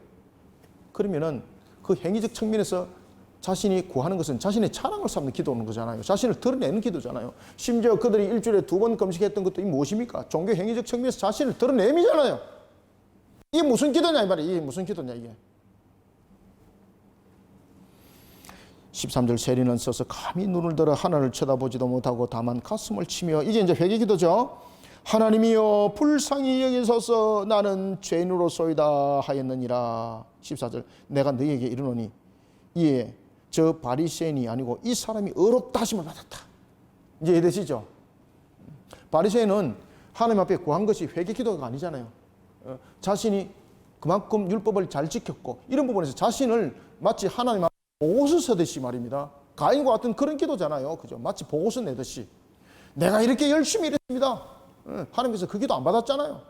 그러면은 그 행위적 측면에서 자신이 구하는 것은 자신의 자랑을 삼는 기도는 거잖아요. 자신을 드러내는 기도잖아요. 심지어 그들이 일주일에 2번 금식했던 것도 무엇입니까? 종교 행위적 측면에서 자신을 드러냄이잖아요. 이게 무슨 기도냐 이 말이에요. 이게 무슨 기도냐 이게. 13절, 세리는 서서 감히 눈을 들어 하늘을 쳐다보지도 못하고 다만 가슴을 치며, 이게 이제 회개 기도죠. 하나님이여 불쌍히 여기소서, 나는 죄인으로소이다 하였느니라. 14절, 내가 너희에게 이르노니 이에 저 바리새인이 아니고 이 사람이 의롭다 하심을 받았다. 이제 이해되시죠? 바리새인은 하나님 앞에 구한 것이 회개 기도가 아니잖아요. 자신이 그만큼 율법을 잘 지켰고 이런 부분에서 자신을 마치 하나님 앞에 보고서 쓰듯이 말입니다. 가인과 같은 그런 기도잖아요. 그죠? 마치 보고서 내듯이 내가 이렇게 열심히 일했습니다. 하나님께서 그 기도 안 받았잖아요.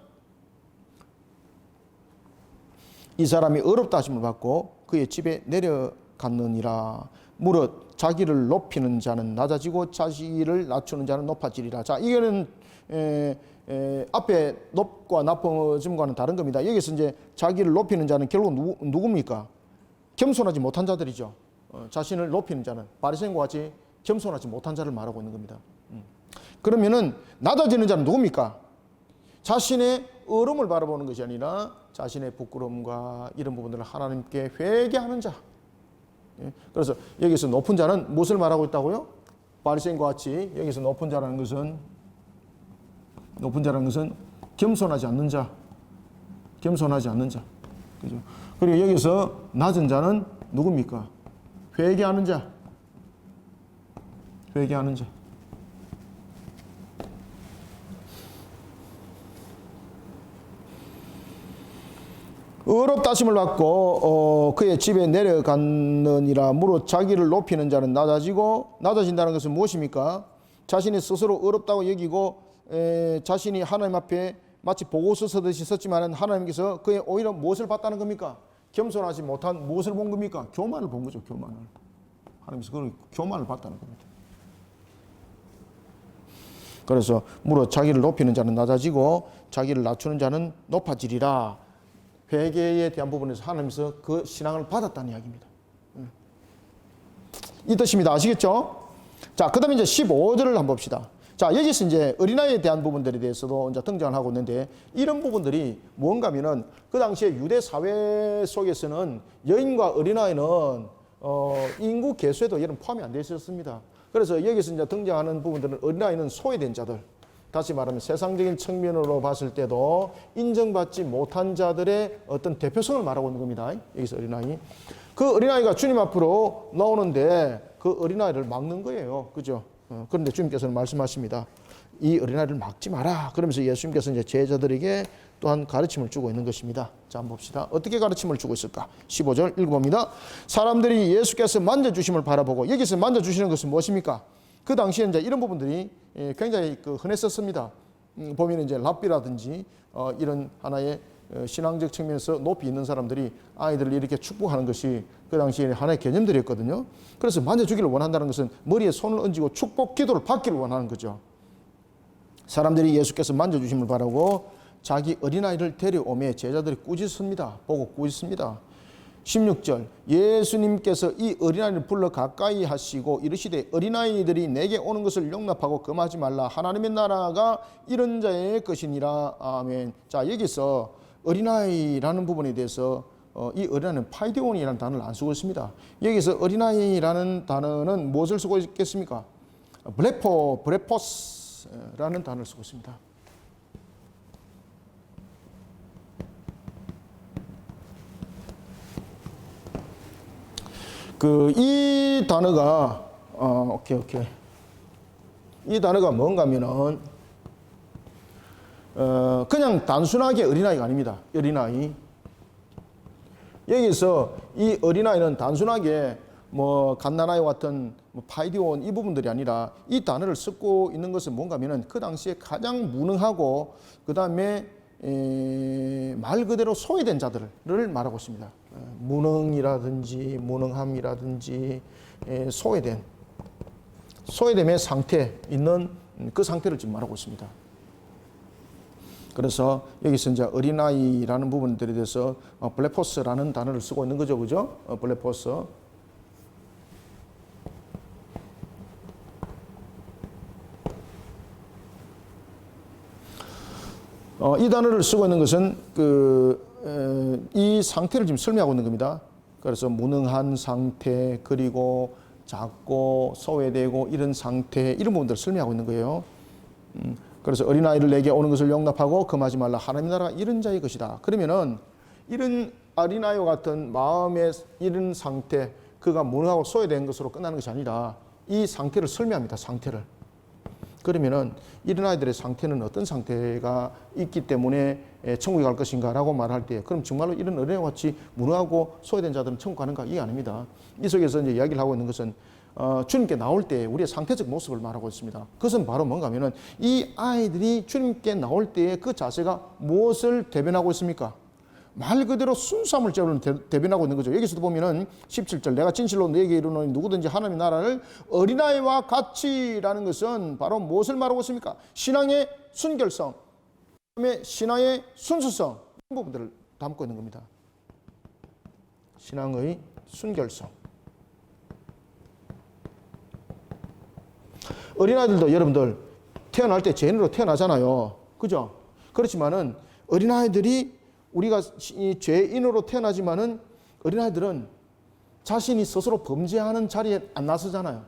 이 사람이 의롭다 하심을 받고 그의 집에 내려갔느니라. 무릇 자기를 높이는 자는 낮아지고 자기를 낮추는 자는 높아지리라. 자, 이거는 앞에 높과 나쁨과는 다른 겁니다. 여기서 이제 자기를 높이는 자는 결국 누굽니까? 겸손하지 못한 자들이죠. 자신을 높이는 자는 바리새인과 같이 겸손하지 못한 자를 말하고 있는 겁니다. 그러면은 낮아지는 자는 누굽니까? 자신의 어려움을 바라보는 것이 아니라 자신의 부끄러움과 이런 부분들을 하나님께 회개하는 자. 그래서 여기서 높은 자는 무엇을 말하고 있다고요? 바리새인과 같이 여기서 높은 자라는 것은 겸손하지 않는 자. 겸손하지 않는 자. 그죠? 그리고 여기서 낮은 자는 누굽니까? 회개하는 자. 회개하는 자. 의롭다 하심을 받고 그의 집에 내려갔느니라. 무릇 자기를 높이는 자는 낮아진다는 것은 무엇입니까? 자신이 스스로 의롭다고 여기고 자신이 하나님 앞에 마치 보고서 쓰듯이 썼지만 하나님께서 그의 오히려 무엇을 봤다는 겁니까? 겸손하지 못한 무엇을 본 겁니까? 교만을 본 거죠. 교만을. 하나님께서 그런 교만을 봤다는 겁니다. 그래서 무릇 자기를 높이는 자는 낮아지고 자기를 낮추는 자는 높아지리라. 회개에 대한 부분에서 하나님께서 그 신앙을 받았다는 이야기입니다. 이 뜻입니다. 아시겠죠? 자, 그 다음에 이제 15절을 한번 봅시다. 자, 여기서 이제 어린아이에 대한 부분들에 대해서도 이제 등장을 하고 있는데, 이런 부분들이 뭔가 하면은 그 당시에 유대 사회 속에서는 여인과 어린아이는 인구 개수에도 이런 포함이 안 되어 있었습니다. 그래서 여기서 이제 등장하는 부분들은 어린아이는 소외된 자들, 다시 말하면 세상적인 측면으로 봤을 때도 인정받지 못한 자들의 어떤 대표성을 말하고 있는 겁니다. 여기서 어린아이. 그 어린아이가 주님 앞으로 나오는데 그 어린아이를 막는 거예요. 그죠? 그런데 주님께서는 말씀하십니다. 이 어린아이를 막지 마라. 그러면서 예수님께서 이제 제자들에게 또한 가르침을 주고 있는 것입니다. 자, 한번 봅시다. 어떻게 가르침을 주고 있을까? 15절 읽어봅니다. 사람들이 예수께서 만져주심을 바라보고, 여기서 만져주시는 것은 무엇입니까? 그 당시에 이제 이런 부분들이 굉장히 흔했었습니다. 보면 이제 랍비라든지 이런 하나의 신앙적 측면에서 높이 있는 사람들이 아이들을 이렇게 축복하는 것이 그 당시에 하나의 개념들이었거든요. 그래서 만져주기를 원한다는 것은 머리에 손을 얹고 축복 기도를 받기를 원하는 거죠. 사람들이 예수께서 만져주심을 바라고 자기 어린아이를 데려오매 제자들이 꾸짖습니다. 보고 꾸짖습니다. 16절 예수님께서 이 어린아이를 불러 가까이 하시고 이르시되 어린아이들이 내게 오는 것을 용납하고 금하지 말라. 하나님의 나라가 이런 자의 것이니라. 아멘. 자, 여기서 어린아이라는 부분에 대해서 이 어린아이는 파이데온이라는 단어를 안 쓰고 있습니다. 여기서 어린아이라는 단어는 무엇을 쓰고 있겠습니까? 브레포스라는 단어를 쓰고 있습니다. 이 단어가 이 단어가 뭔가 하면은 그냥 단순하게 어린아이가 아닙니다. 어린아이. 여기서 이 어린아이는 단순하게 뭐 갓난아이 같은 파이디온 이 부분들이 아니라 이 단어를 쓰고 있는 것은 뭔가 하면은 그 당시에 가장 무능하고 그 다음에 말 그대로 소외된 자들을 말하고 있습니다. 무능이라든지 무능함이라든지 소외됨의 상태 있는 그 상태를 지금 말하고 있습니다. 그래서 여기서 이제 어린아이라는 부분들에 대해서 블레포스라는 단어를 쓰고 있는 거죠, 그죠? 블레포스. 이 단어를 쓰고 있는 것은 이 상태를 지금 설명하고 있는 겁니다. 그래서 무능한 상태, 그리고 작고 소외되고 이런 상태, 이런 부분들을 설명하고 있는 거예요. 그래서 어린아이를 내게 오는 것을 용납하고 금하지 말라. 하나님의 나라가 이런 자의 것이다. 그러면은 이런 어린아이와 같은 마음의 이런 상태, 그가 무능하고 소외된 것으로 끝나는 것이 아니라 이 상태를 설명합니다. 상태를. 그러면은 이런 아이들의 상태는 어떤 상태가 있기 때문에 천국에 갈 것인가라고 말할 때, 그럼 정말로 이런 어린아이와 같이 무능하고 소외된 자들은 천국 가는가? 이게 아닙니다. 이 속에서 이제 이야기를 하고 있는 것은 주님께 나올 때 우리의 상태적 모습을 말하고 있습니다. 그것은 바로 뭔가 하면은 이 아이들이 주님께 나올 때의 그 자세가 무엇을 대변하고 있습니까? 말 그대로 순수함을 대변하고 있는 거죠. 여기서도 보면은 17절 내가 진실로 너에게 이르노니 누구든지 하나님의 나라를 어린아이와 같이라는 것은 바로 무엇을 말하고 있습니까? 신앙의 순결성, 그다음에 신앙의 순수성, 이런 부분들을 담고 있는 겁니다. 신앙의 순결성. 어린아이들도 여러분들 태어날 때 죄인으로 태어나잖아요. 그죠? 그렇지만은 어린아이들이 우리가 이 죄인으로 태어나지만은 어린아이들은 자신이 스스로 범죄하는 자리에 안 나서잖아요.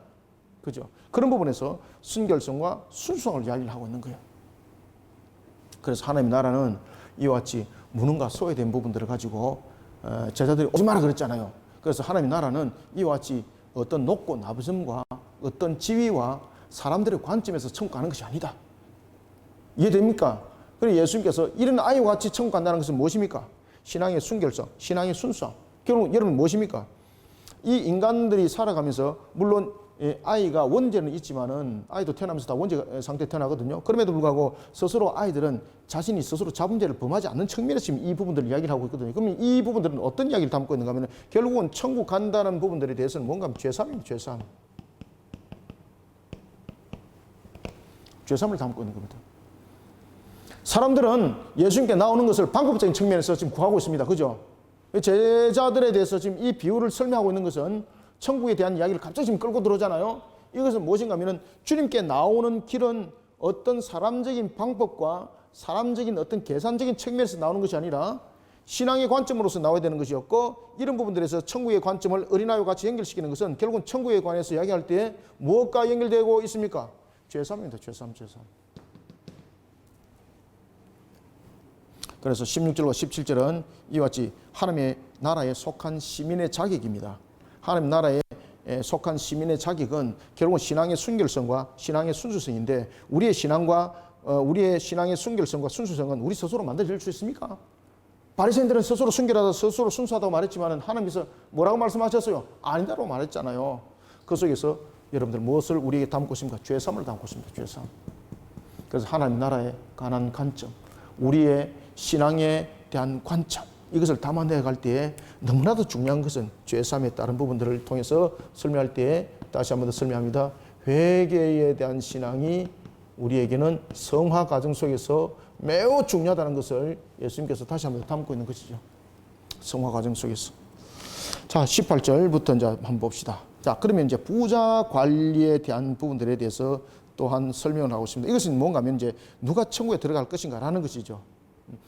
그죠? 그런 부분에서 순결성과 순수성을 이야기를 하고 있는 거예요. 그래서 하나님의 나라는 이와 같이 무능과 소외된 부분들을 가지고 제자들이 오지 마라 그랬잖아요. 그래서 하나님의 나라는 이와 같이 어떤 높고 낮음과 어떤 지위와 사람들의 관점에서 천국 가는 것이 아니다. 이해됩니까? 그리고 예수님께서 이런 아이와 같이 천국 간다는 것은 무엇입니까? 신앙의 순결성, 신앙의 순수함. 결국 여러분 무엇입니까? 이 인간들이 살아가면서 물론 아이가 원죄는 있지만은 아이도 태어나면서 다 원죄 상태에 태어나거든요. 그럼에도 불구하고 스스로 아이들은 자신이 스스로 자범죄를 범하지 않는 측면에서 지금 이 부분들을 이야기를 하고 있거든요. 그러면 이 부분들은 어떤 이야기를 담고 있는가 하면 결국은 천국 간다는 부분들에 대해서는 뭔가 하면 죄사함입니다. 죄사함. 죄사함을 담고 있는 겁니다. 사람들은 예수님께 나오는 것을 방법적인 측면에서 지금 구하고 있습니다. 그죠? 제자들에 대해서 지금 이 비유를 설명하고 있는 것은 천국에 대한 이야기를 갑자기 지금 끌고 들어오잖아요. 이것은 무엇인가 하면 주님께 나오는 길은 어떤 사람적인 방법과 사람적인 어떤 계산적인 측면에서 나오는 것이 아니라 신앙의 관점으로서 나와야 되는 것이었고, 이런 부분들에서 천국의 관점을 어린아이와 같이 연결시키는 것은 결국은 천국에 관해서 이야기할 때 무엇과 연결되고 있습니까? 죄사함입니다. 죄사함. 그래서 16절과 17절은 이와 같이 하나님의 나라에 속한 시민의 자격입니다. 하나님 나라에 속한 시민의 자격은 결국은 신앙의 순결성과 신앙의 순수성인데, 우리의 신앙의 순결성과 순수성은 우리 스스로 만들어질 수 있습니까? 바리새인들은 스스로 순결하다, 스스로 순수하다고 말했지만 하나님께서 뭐라고 말씀하셨어요? 아니다라고 말했잖아요. 그 속에서 여러분들 무엇을 우리에게 담고 있습니까? 죄사함을 담고 있습니다. 죄사함. 그래서 하나님 나라에 관한 관점, 우리의 신앙에 대한 관점, 이것을 담아내 갈 때에 너무나도 중요한 것은 죄사함에 따른 부분들을 통해서 설명할 때에 다시 한 번 더 설명합니다. 회개에 대한 신앙이 우리에게는 성화 과정 속에서 매우 중요하다는 것을 예수님께서 다시 한번 담고 있는 것이죠. 성화 과정 속에서. 자, 18절부터 이제 한번 봅시다. 자, 그러면 이제 부자 관리에 대한 부분들에 대해서 또한 설명을 하고 있습니다. 이것은 뭔가 하면 이제 누가 천국에 들어갈 것인가라는 것이죠.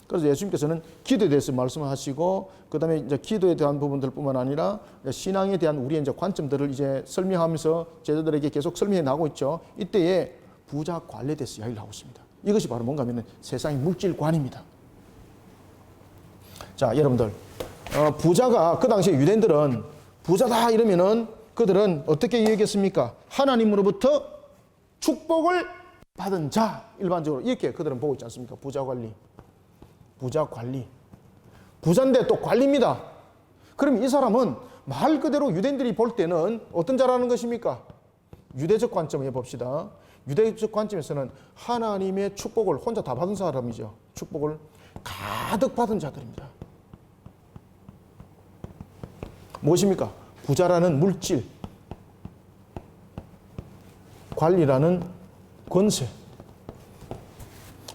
그래서 예수님께서는 기도에 대해서 말씀하시고, 그 다음에 이제 기도에 대한 부분들뿐만 아니라 신앙에 대한 우리의 이제 관점들을 이제 설명하면서 제자들에게 계속 설명해 나가고 있죠. 이때에 부자 관리에 대해서 이야기를 하고 있습니다. 이것이 바로 뭔가 하면 세상의 물질관입니다. 자, 여러분들, 부자가 그 당시에 유대인들은 부자다 이러면은 그들은 어떻게 얘기했습니까? 하나님으로부터 축복을 받은 자, 일반적으로 이렇게 그들은 보고 있지 않습니까? 부자 관리. 부자 관리. 부자인데 또 관리입니다. 그럼 이 사람은 말 그대로 유대인들이 볼 때는 어떤 자라는 것입니까? 유대적 관점을 해봅시다. 유대적 관점에서는 하나님의 축복을 혼자 다 받은 사람이죠. 축복을 가득 받은 자들입니다. 무엇입니까? 부자라는 물질, 관리라는 권세.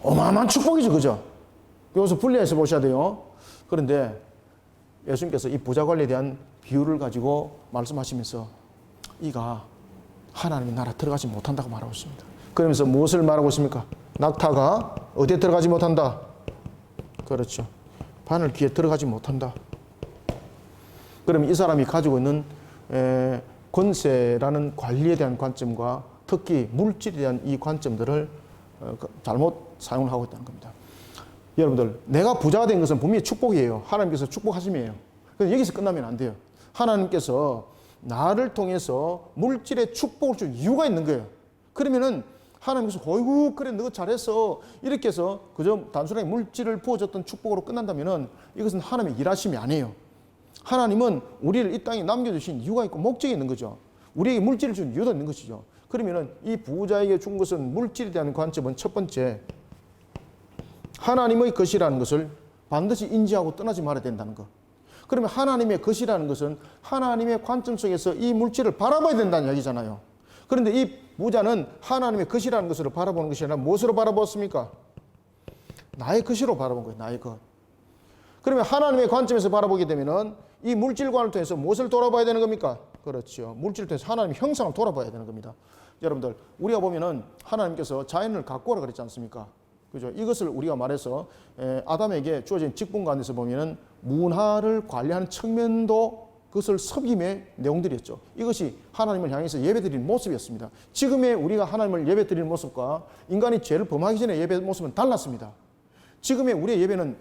어마어마한 축복이죠, 그죠? 여기서 분리해서 보셔야 돼요. 그런데 예수님께서 이 부자 관리에 대한 비유를 가지고 말씀하시면서 이가 하나님의 나라 들어가지 못한다고 말하고 있습니다. 그러면서 무엇을 말하고 있습니까? 낙타가 어디에 들어가지 못한다? 그렇죠. 바늘 귀에 들어가지 못한다. 그러면 이 사람이 가지고 있는 권세라는 관리에 대한 관점과 특히 물질에 대한 이 관점들을 잘못 사용을 하고 있다는 겁니다. 여러분들, 내가 부자가 된 것은 분명히 축복이에요. 하나님께서 축복하심이에요. 그런데 여기서 끝나면 안 돼요. 하나님께서 나를 통해서 물질의 축복을 줄 이유가 있는 거예요. 그러면은 하나님께서 어이구 그래 너 잘했어 이렇게 해서 그저 단순하게 물질을 부어줬던 축복으로 끝난다면은 이것은 하나님의 일하심이 아니에요. 하나님은 우리를 이 땅에 남겨주신 이유가 있고 목적이 있는 거죠. 우리에게 물질을 준 이유도 있는 것이죠. 그러면은 이 부자에게 준 것은 물질에 대한 관점은 첫 번째, 하나님의 것이라는 것을 반드시 인지하고 떠나지 말아야 된다는 것. 그러면 하나님의 것이라는 것은 하나님의 관점 속에서 이 물질을 바라봐야 된다는 이야기잖아요. 그런데 이 부자는 하나님의 것이라는 것으로 바라보는 것이 아니라 무엇으로 바라보았습니까? 나의 것으로 바라본 거예요. 나의 것. 그러면 하나님의 관점에서 바라보게 되면은 이 물질관을 통해서 무엇을 돌아봐야 되는 겁니까? 그렇죠. 물질을 통해서 하나님의 형상을 돌아봐야 되는 겁니다. 여러분들, 우리가 보면은 하나님께서 자연을 가꾸라 그랬지 않습니까? 그죠? 이것을 우리가 말해서 아담에게 주어진 직분 가운데서 보면은 문화를 관리하는 측면도 그것을 섬김의 내용들이었죠. 이것이 하나님을 향해서 예배드리는 모습이었습니다. 지금의 우리가 하나님을 예배드리는 모습과 인간이 죄를 범하기 전에 예배 모습은 달랐습니다. 지금의 우리의 예배는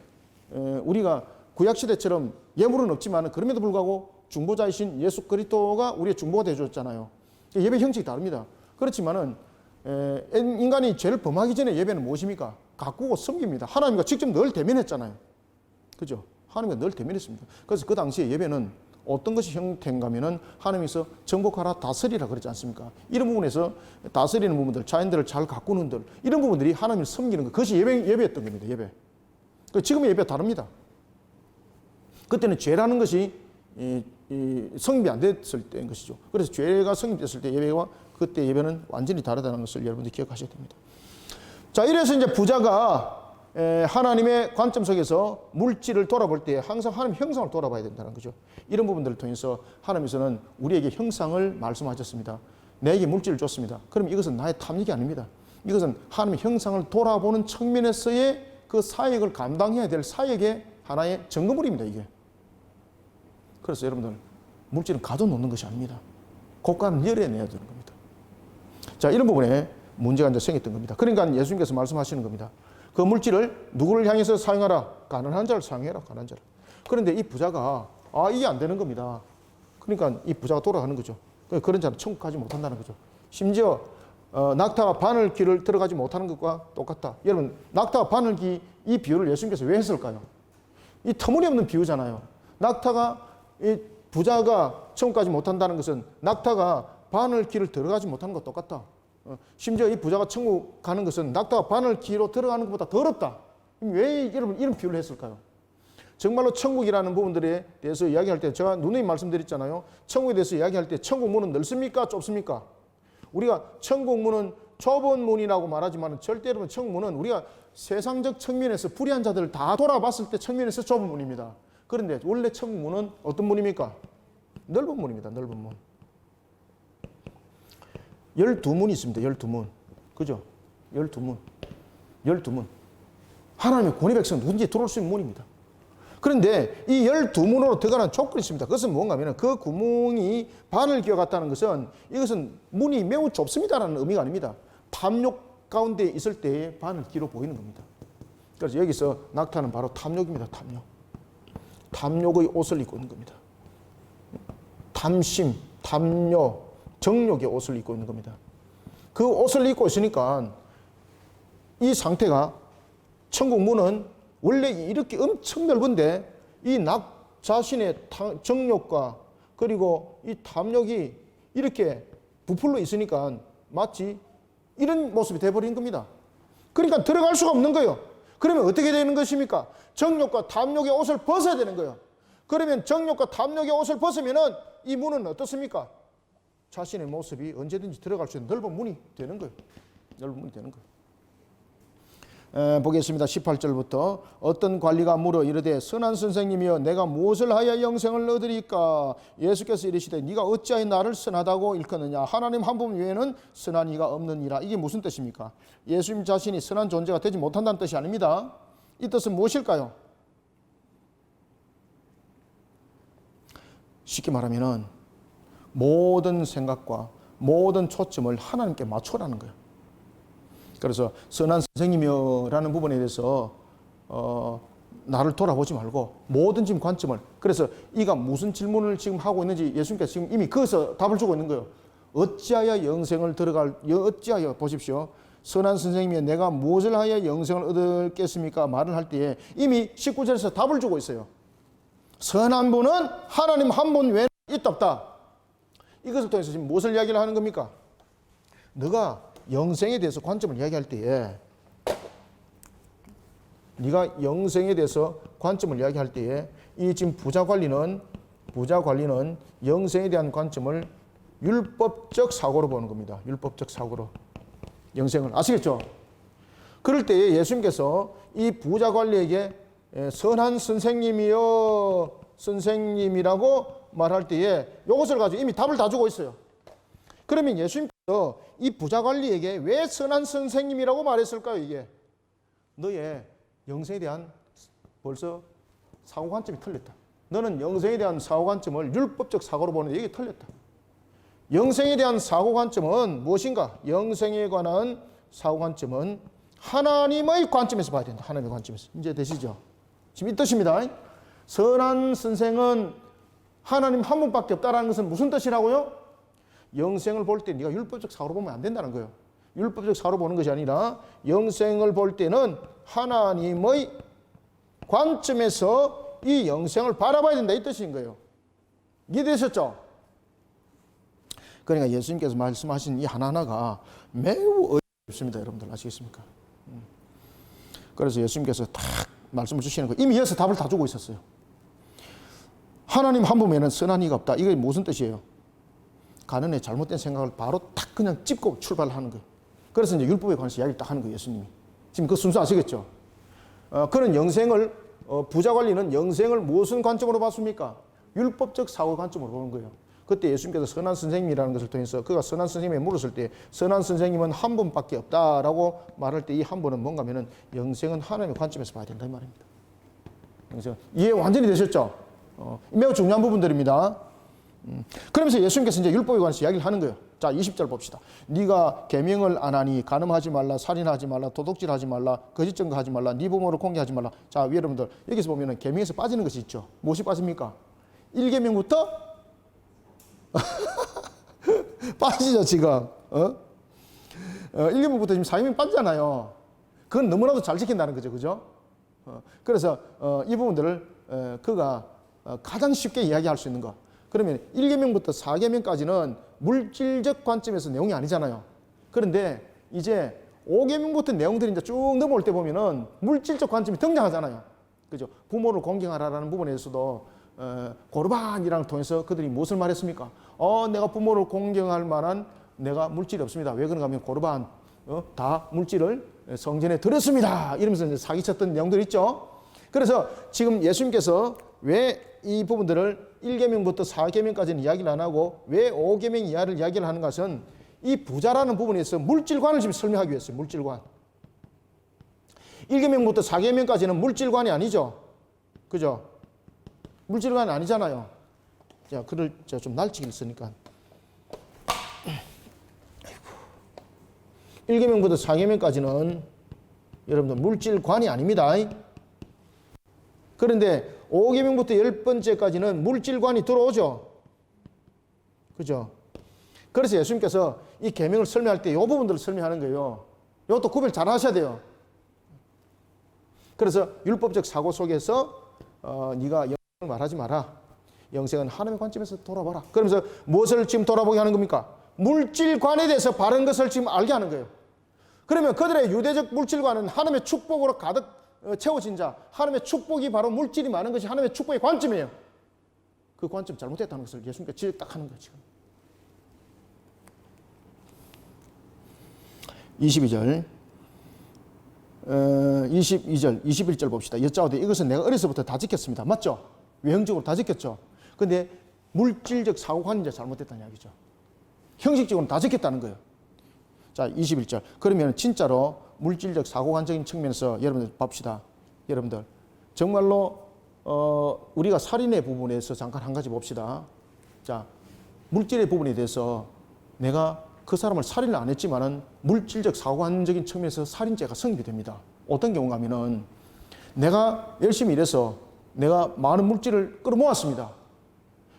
우리가 구약시대처럼 예물은 없지만 그럼에도 불구하고 중보자이신 예수 그리스도가 우리의 중보가 되어줬잖아요. 예배 형식이 다릅니다. 그렇지만은 인간이 죄를 범하기 전에 예배는 무엇입니까? 가꾸고 섬깁니다. 하나님과 직접 늘 대면했잖아요. 그죠? 하나님과 늘 대면했습니다. 그래서 그 당시에 예배는 어떤 것이 형태인가 하면은 하나님께서 정복하라 다스리라 그러지 않습니까? 이런 부분에서 다스리는 부분들, 자연들을 잘 가꾸는 들, 이런 부분들이 하나님을 섬기는 것, 그것이 예배였던 겁니다. 예배. 지금의 예배가 다릅니다. 그때는 죄라는 것이 성립이 안 됐을 때인 것이죠. 그래서 죄가 성립됐을 때 예배와 그때 예배는 완전히 다르다는 것을 여러분들이 기억하셔야 됩니다. 자, 이래서 이제 부자가 하나님의 관점 속에서 물질을 돌아볼 때 항상 하나님 형상을 돌아봐야 된다는 거죠. 이런 부분들을 통해서 하나님께서는 우리에게 형상을 말씀하셨습니다. 내게 물질을 줬습니다. 그럼 이것은 나의 탐닉이 아닙니다. 이것은 하나님의 형상을 돌아보는 측면에서의 그 사역을 감당해야 될 사역의 하나의 점검물입니다, 이게. 그래서 여러분들, 물질은 가둬놓는 것이 아닙니다. 고가는 열어내야 되는 겁니다. 자, 이런 부분에 문제가 이제 생겼던 겁니다. 그러니까 예수님께서 말씀하시는 겁니다. 그 물질을 누구를 향해서 사용하라? 가난한 자를 사용해라, 가난한 자를. 그런데 이 부자가, 이게 안 되는 겁니다. 그러니까 이 부자가 돌아가는 거죠. 그런 자는 천국 가지 못한다는 거죠. 심지어, 낙타가 바늘귀를 들어가지 못하는 것과 똑같다. 여러분, 낙타가 바늘귀 이 비유를 예수님께서 왜 했을까요? 이 터무니없는 비유잖아요. 낙타가, 이 부자가 천국 가지 못한다는 것은 낙타가 바늘귀를 들어가지 못하는 것과 똑같다. 심지어 이 부자가 천국 가는 것은 낙타가 바늘귀로 들어가는 것보다 더럽다. 왜 여러분 이런 비유를 했을까요? 정말로 천국이라는 부분들에 대해서 이야기할 때 제가 누누이 말씀드렸잖아요. 천국에 대해서 이야기할 때 천국 문은 넓습니까? 좁습니까? 우리가 천국 문은 좁은 문이라고 말하지만 절대 여러분 청문은 우리가 세상적 측면에서 불의한 자들을 다 돌아봤을 때 측면에서 좁은 문입니다. 그런데 원래 청문은 어떤 문입니까? 넓은 문입니다. 넓은 문. 12문이 있습니다. 12문. 그죠? 12문. 12문. 하나님의 권위 백성 누군지 들어올 수 있는 문입니다. 그런데 이 12문으로 들어가는 조건이 있습니다. 그것은 뭔가 하면 그 구멍이 반을 기어갔다는 것은 이것은 문이 매우 좁습니다라는 의미가 아닙니다. 탐욕 가운데 있을 때의 반을 길어 보이는 겁니다. 그래서 여기서 낙타는 바로 탐욕입니다. 탐욕. 탐욕의 옷을 입고 있는 겁니다. 탐심, 탐욕, 정욕의 옷을 입고 있는 겁니다. 그 옷을 입고 있으니까 이 상태가 천국 문은 원래 이렇게 엄청 넓은데 이 자신의 정욕과 그리고 이 탐욕이 이렇게 부풀러 있으니까 마치 이런 모습이 돼버린 겁니다. 그러니까 들어갈 수가 없는 거예요. 그러면 어떻게 되는 것입니까? 정욕과 탐욕의 옷을 벗어야 되는 거예요. 그러면 정욕과 탐욕의 옷을 벗으면은 이 문은 어떻습니까? 자신의 모습이 언제든지 들어갈 수 있는 넓은 문이 되는 거예요. 넓은 문이 되는 거예요. 보겠습니다. 18절부터 어떤 관리가 물어 이르되 선한 선생님이여 내가 무엇을 하여 영생을 얻으리까? 예수께서 이르시되 네가 어찌하여 나를 선하다고 일컫느냐? 하나님 한 분 외에는 선한 이가 없느니라. 이게 무슨 뜻입니까? 예수님 자신이 선한 존재가 되지 못한다는 뜻이 아닙니다. 이 뜻은 무엇일까요? 쉽게 말하면 모든 생각과 모든 초점을 하나님께 맞춰라는 거예요. 그래서 선한 선생님이여라는 부분에 대해서 나를 돌아보지 말고 모든 지금 관점을, 그래서 이가 무슨 질문을 지금 하고 있는지 예수님께서 지금 이미 거기서 답을 주고 있는 거예요. 어찌하여 영생을 어찌하여 보십시오. 선한 선생님이 내가 무엇을 하여 영생을 얻겠습니까? 말을 할 때에 이미 19절에서 답을 주고 있어요. 선한 분은 하나님 한 분 외에는 있다 없다. 이것을 통해서 지금 무엇을 이야기를 하는 겁니까? 너가 영생에 대해서 관점을 이야기할 때에 네가 영생에 대해서 관점을 이야기할 때에 이 지금 부자 관리는 영생에 대한 관점을 율법적 사고로 보는 겁니다. 율법적 사고로 영생을 아시겠죠? 그럴 때에 예수님께서 이 부자 관리에게 선한 선생님이여 선생님이라고 말할 때에 이것을 가지고 이미 답을 다 주고 있어요. 그러면 예수님께서 이 부자 관리에게 왜 선한 선생님이라고 말했을까요? 이게 너의 영생에 대한 벌써 사고관점이 틀렸다. 너는 영생에 대한 사고관점을 율법적 사고로 보는데 이게 틀렸다. 영생에 대한 사고관점은 무엇인가? 영생에 관한 사고관점은 하나님의 관점에서 봐야 된다. 하나님의 관점에서. 이제 되시죠? 지금 이 뜻입니다. 선한 선생은 하나님 한 분밖에 없다라는 것은 무슨 뜻이라고요? 영생을 볼 때 네가 율법적 사고로 보면 안 된다는 거예요. 율법적 사고로 보는 것이 아니라 영생을 볼 때는 하나님의 관점에서 이 영생을 바라봐야 된다 이 뜻인 거예요. 이해되셨죠? 그러니까 예수님께서 말씀하신 이 하나하나가 매우 어렵습니다. 여러분들 아시겠습니까? 그래서 예수님께서 딱 말씀을 주시는 거예요. 이미 여기서 답을 다 주고 있었어요. 하나님 한 분에는 선한 이가 없다. 이게 무슨 뜻이에요? 가는의 잘못된 생각을 바로 딱 그냥 짚고 출발하는 거예요. 그래서 이제 율법에 관해서 이야기를 딱 하는 거예요. 예수님이. 지금 그 순서 아시겠죠? 그런 영생을 부자 관리는 영생을 무슨 관점으로 봤습니까? 율법적 사고 관점으로 보는 거예요. 그때 예수님께서 선한 선생님이라는 것을 통해서 그가 선한 선생님에 물었을 때 선한 선생님은 한 분밖에 없다라고 말할 때 이 한 분은 뭔가 하면은 영생은 하나님의 관점에서 봐야 된다 이 말입니다. 영생 이해 완전히 되셨죠? 매우 중요한 부분들입니다. 그러면서 예수님께서 이제 율법에 관해서 이야기를 하는 거예요. 자, 20절 봅시다. 네가 계명을 안 하니 간음하지 말라, 살인하지 말라, 도둑질하지 말라, 거짓 증거하지 말라, 네 부모를 공개하지 말라. 자, 여러분들 여기서 보면은 계명에서 빠지는 것이 있죠. 무엇이 빠집니까? 1계명부터 빠지죠 지금. 1계명부터 지금 4계명 빠지잖아요. 그건 너무나도 잘 지킨다는 거죠, 그죠? 그래서 이 부분들을 그가 가장 쉽게 이야기할 수 있는 것. 그러면 1계명부터 4계명까지는 물질적 관점에서 내용이 아니잖아요. 그런데 이제 5계명부터 내용들이 이제 쭉 넘어올 때 보면은 물질적 관점이 등장하잖아요. 그죠? 부모를 공경하라라는 부분에서도 고르반이라는 통해서 그들이 무엇을 말했습니까? 내가 부모를 공경할 만한 내가 물질이 없습니다. 왜 그런가 하면 고르반, 다 물질을 성전에 드렸습니다. 이러면서 이제 사기쳤던 내용들 있죠. 그래서 지금 예수님께서 왜 이 부분들을 1계명부터 4계명까지는 이야기를 안 하고 왜 5계명 이하를 이야기를 하는 것은 이 부자라는 부분에서 물질관을 지금 설명하기 위해서요. 물질관. 1계명부터 4계명까지는 물질관이 아니죠. 그죠? 물질관이 아니잖아요. 자, 글을 제가 좀 날치기를 쓰니까. 1계명부터 4계명까지는 여러분들 물질관이 아닙니다. 그런데 5계명부터 10번째까지는 물질관이 들어오죠. 그죠? 그래서 예수님께서 이 계명을 설명할 때 이 부분들을 설명하는 거예요. 이것도 구별 잘 하셔야 돼요. 그래서 율법적 사고 속에서 네가 영생을 말하지 마라. 영생은 하나님의 관점에서 돌아봐라. 그러면서 무엇을 지금 돌아보게 하는 겁니까? 물질관에 대해서 바른 것을 지금 알게 하는 거예요. 그러면 그들의 유대적 물질관은 하나님의 축복으로 가득 채워진 자, 하나님의 축복이 바로 물질이 많은 것이 하나님의 축복의 관점이에요. 그 관점 잘못됐다는 것을 예수님께서 지적 딱 하는 거예요, 지금. 22절, 22절, 21절 봅시다. 여짜오되 이것은 내가 어려서부터 다 지켰습니다. 맞죠? 외형적으로 다 지켰죠. 근데 물질적 사고관이 잘못됐다는 이야기죠. 형식적으로 다 지켰다는 거예요. 자, 21절. 그러면 진짜로 물질적 사고관적인 측면에서 여러분들 봅시다. 여러분들 정말로 우리가 살인의 부분에서 잠깐 한 가지 봅시다. 자, 물질의 부분에 대해서 내가 그 사람을 살인을 안 했지만은 물질적 사고관적인 측면에서 살인죄가 성립이 됩니다. 어떤 경우가 하면은 내가 열심히 일해서 내가 많은 물질을 끌어모았습니다.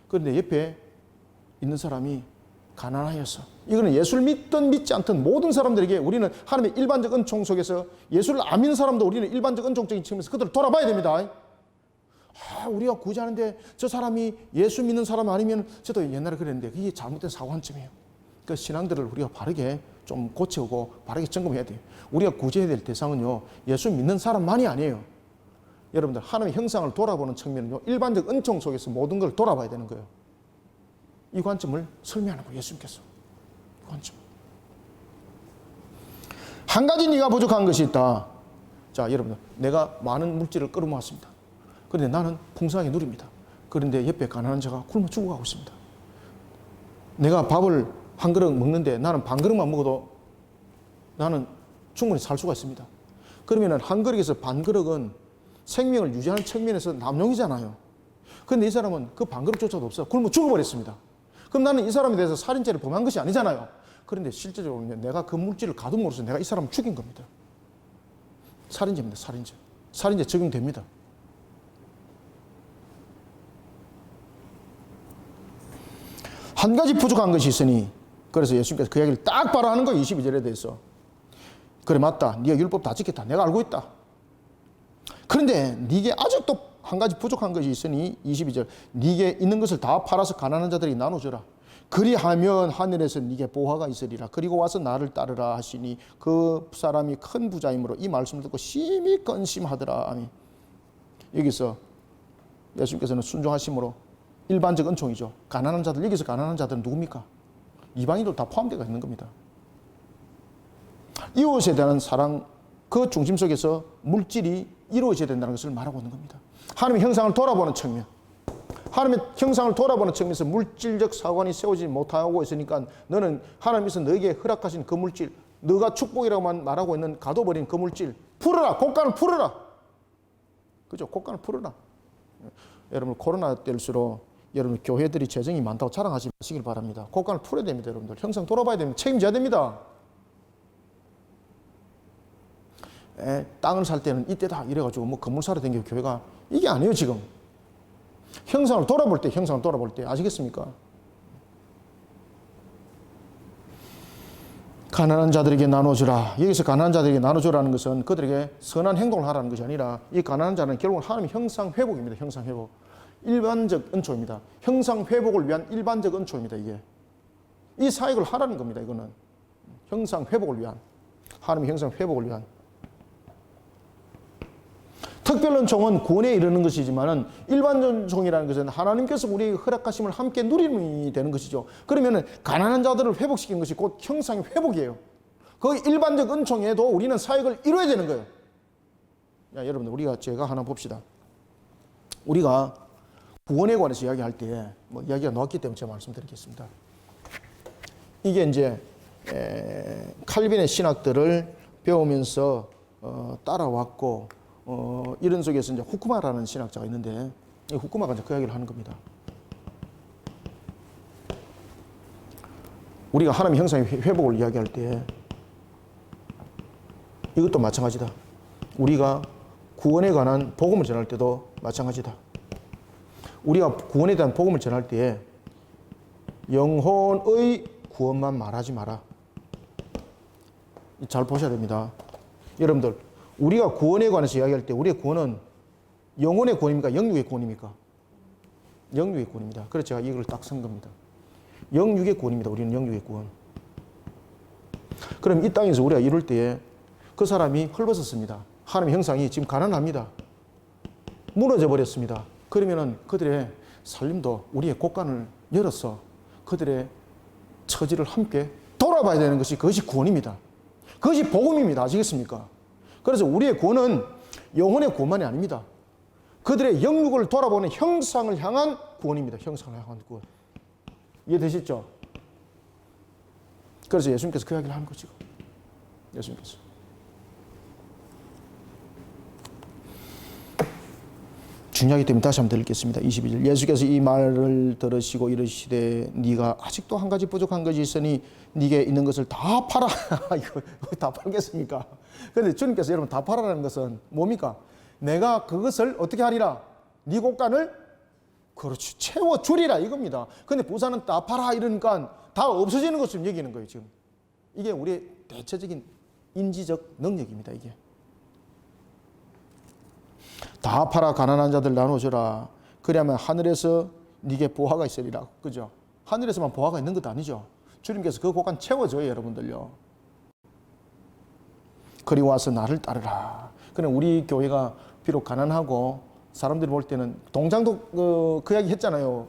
그런데 옆에 있는 사람이 가난하여서, 이거는 예수를 믿든 믿지 않든 모든 사람들에게 우리는 하나님의 일반적 은총 속에서 예수를 안 믿는 사람도 우리는 일반적 은총적인 측면에서 그들을 돌아봐야 됩니다. 우리가 구제하는데 저 사람이 예수 믿는 사람 아니면, 저도 옛날에 그랬는데 그게 잘못된 사고관점이에요. 그 신앙들을 우리가 바르게 좀 고쳐오고 바르게 점검해야 돼요. 우리가 구제해야 될 대상은요, 예수 믿는 사람만이 아니에요. 여러분들 하나님의 형상을 돌아보는 측면은요, 일반적 은총 속에서 모든 걸 돌아봐야 되는 거예요. 이 관점을 설명하는 거예요, 예수님께서. 이 관점. 한 가지 네가 부족한 것이 있다. 자, 여러분들, 내가 많은 물질을 끌어모았습니다. 그런데 나는 풍성하게 누립니다. 그런데 옆에 가난한 자가 굶어 죽어가고 있습니다. 내가 밥을 한 그릇 먹는데 나는 반 그릇만 먹어도 나는 충분히 살 수가 있습니다. 그러면 한 그릇에서 반 그릇은 생명을 유지하는 측면에서 남용이잖아요. 그런데 이 사람은 그 반 그릇조차도 없어. 굶어 죽어버렸습니다. 그럼 나는 이 사람에 대해서 살인죄를 범한 것이 아니잖아요. 그런데 실제적으로는 내가 그 물질을 가둠으로써 내가 이 사람을 죽인 겁니다. 살인죄입니다. 살인죄. 살인죄 적용됩니다. 한 가지 부족한 것이 있으니, 그래서 예수님께서 그 이야기를 딱 바로 하는 거예요. 22절에 대해서. 그래, 맞다. 네가 율법 다 지켰다. 내가 알고 있다. 그런데 네게 아직도 한 가지 부족한 것이 있으니 22절, 네게 있는 것을 다 팔아서 가난한 자들이 나눠주라. 그리하면 하늘에서 네게 보화가 있으리라. 그리고 와서 나를 따르라 하시니 그 사람이 큰 부자이므로 이 말씀을 듣고 심히 근심하더라. 아멘. 여기서 예수님께서는 순종하심으로 일반적 은총이죠. 가난한 자들, 여기서 가난한 자들은 누굽니까? 이방인도 다 포함되어 있는 겁니다. 이웃에 대한 사랑, 그 중심 속에서 물질이 이루어져야 된다는 것을 말하고 있는 겁니다. 하나님의 형상을 돌아보는 측면, 하나님의 형상을 돌아보는 측면에서 물질적 사관이 세워지지 못하고 있으니까 너는 하나님께서 너에게 허락하신 그 물질, 너가 축복이라고만 말하고 있는 가둬버린 그 물질 풀어라. 곡간을 풀어라. 그죠? 곡간을 풀어라. 여러분, 코로나 때일수록 여러분 교회들이 재정이 많다고 자랑하지 마시길 바랍니다. 곡간을 풀어야 됩니다. 여러분들 형상 돌아봐야 됩니다. 책임져야 됩니다. 땅을 살 때는 이때다 이래가지고 뭐 건물 사러 댕기고 교회가, 이게 아니에요. 지금 형상을 돌아볼 때, 형상을 돌아볼 때, 아시겠습니까? 가난한 자들에게 나눠주라. 여기서 가난한 자들에게 나눠주라는 것은 그들에게 선한 행동을 하라는 것이 아니라, 이 가난한 자는 결국 하나님의 형상 회복입니다. 형상 회복. 일반적 은총입니다. 형상 회복을 위한 일반적 은총입니다. 이게 이 사역을 하라는 겁니다. 이거는 형상 회복을 위한, 하나님의 형상 회복을 위한. 특별 은총은 구원에 이르는 것이지만은 일반 은총이라는 것은 하나님께서 우리에게 허락하심을 함께 누림이 되는 것이죠. 그러면은 가난한 자들을 회복시키는 것이 곧 형상의 회복이에요. 그 일반적 은총에도 우리는 사역을 이뤄야 되는 거예요. 야, 여러분들, 제가 하나 봅시다. 우리가 구원에 관해서 이야기할 때, 이야기가 나왔기 때문에 제가 말씀드리겠습니다. 이게 이제, 칼빈의 신학들을 배우면서, 따라왔고, 이런 속에서 이제 후쿠마라는 신학자가 있는데, 이 후쿠마가 이제 그 이야기를 하는 겁니다. 우리가 하나님의 형상의 회복을 이야기할 때, 이것도 마찬가지다. 우리가 구원에 관한 복음을 전할 때도 마찬가지다. 우리가 구원에 대한 복음을 전할 때에 영혼의 구원만 말하지 마라. 잘 보셔야 됩니다. 여러분들, 우리가 구원에 관해서 이야기할 때 우리의 구원은 영혼의 구원입니까? 영육의 구원입니까? 영육의 구원입니다. 그래서 제가 이걸 딱 쓴 겁니다. 영육의 구원입니다. 우리는 영육의 구원. 그럼 이 땅에서 우리가 이룰 때에 그 사람이 헐벗었습니다. 하나님의 형상이 지금 가난합니다. 무너져 버렸습니다. 그러면은 그들의 살림도 우리의 곳간을 열어서 그들의 처지를 함께 돌아봐야 되는 것이 그것이 구원입니다. 그것이 복음입니다. 아시겠습니까? 그래서 우리의 구원은 영혼의 구원만이 아닙니다. 그들의 영육을 돌아보는 형상을 향한 구원입니다. 형상을 향한 구원. 이해되시죠? 그래서 예수님께서 그 이야기를 하는 거죠. 예수님께서. 중요하기 때문에 다시 한번 드리겠습니다. 22절. 예수께서 이 말을 들으시고 이르시되 네가 아직도 한 가지 부족한 것이 있으니 네게 있는 것을 다 팔아. 이거 다 팔겠습니까? 그런데 주님께서 여러분 다 팔아라는 것은 뭡니까? 내가 그것을 어떻게 하리라? 네 곳간을 그렇지 채워주리라 이겁니다. 그런데 부자는 다 팔아 이러니까 다 없어지는 것처럼 여기는 거예요. 지금 이게 우리의 대체적인 인지적 능력입니다. 이게 다 팔아 가난한 자들 나눠주라. 그래야만 하늘에서 네게 보화가 있으리라. 그죠? 하늘에서만 보화가 있는 것도 아니죠. 주님께서 그 곳간 채워줘요, 여러분들요. 그리 와서 나를 따르라. 그럼 우리 교회가 비록 가난하고 사람들이 볼 때는 동장도 그 이야기 했잖아요.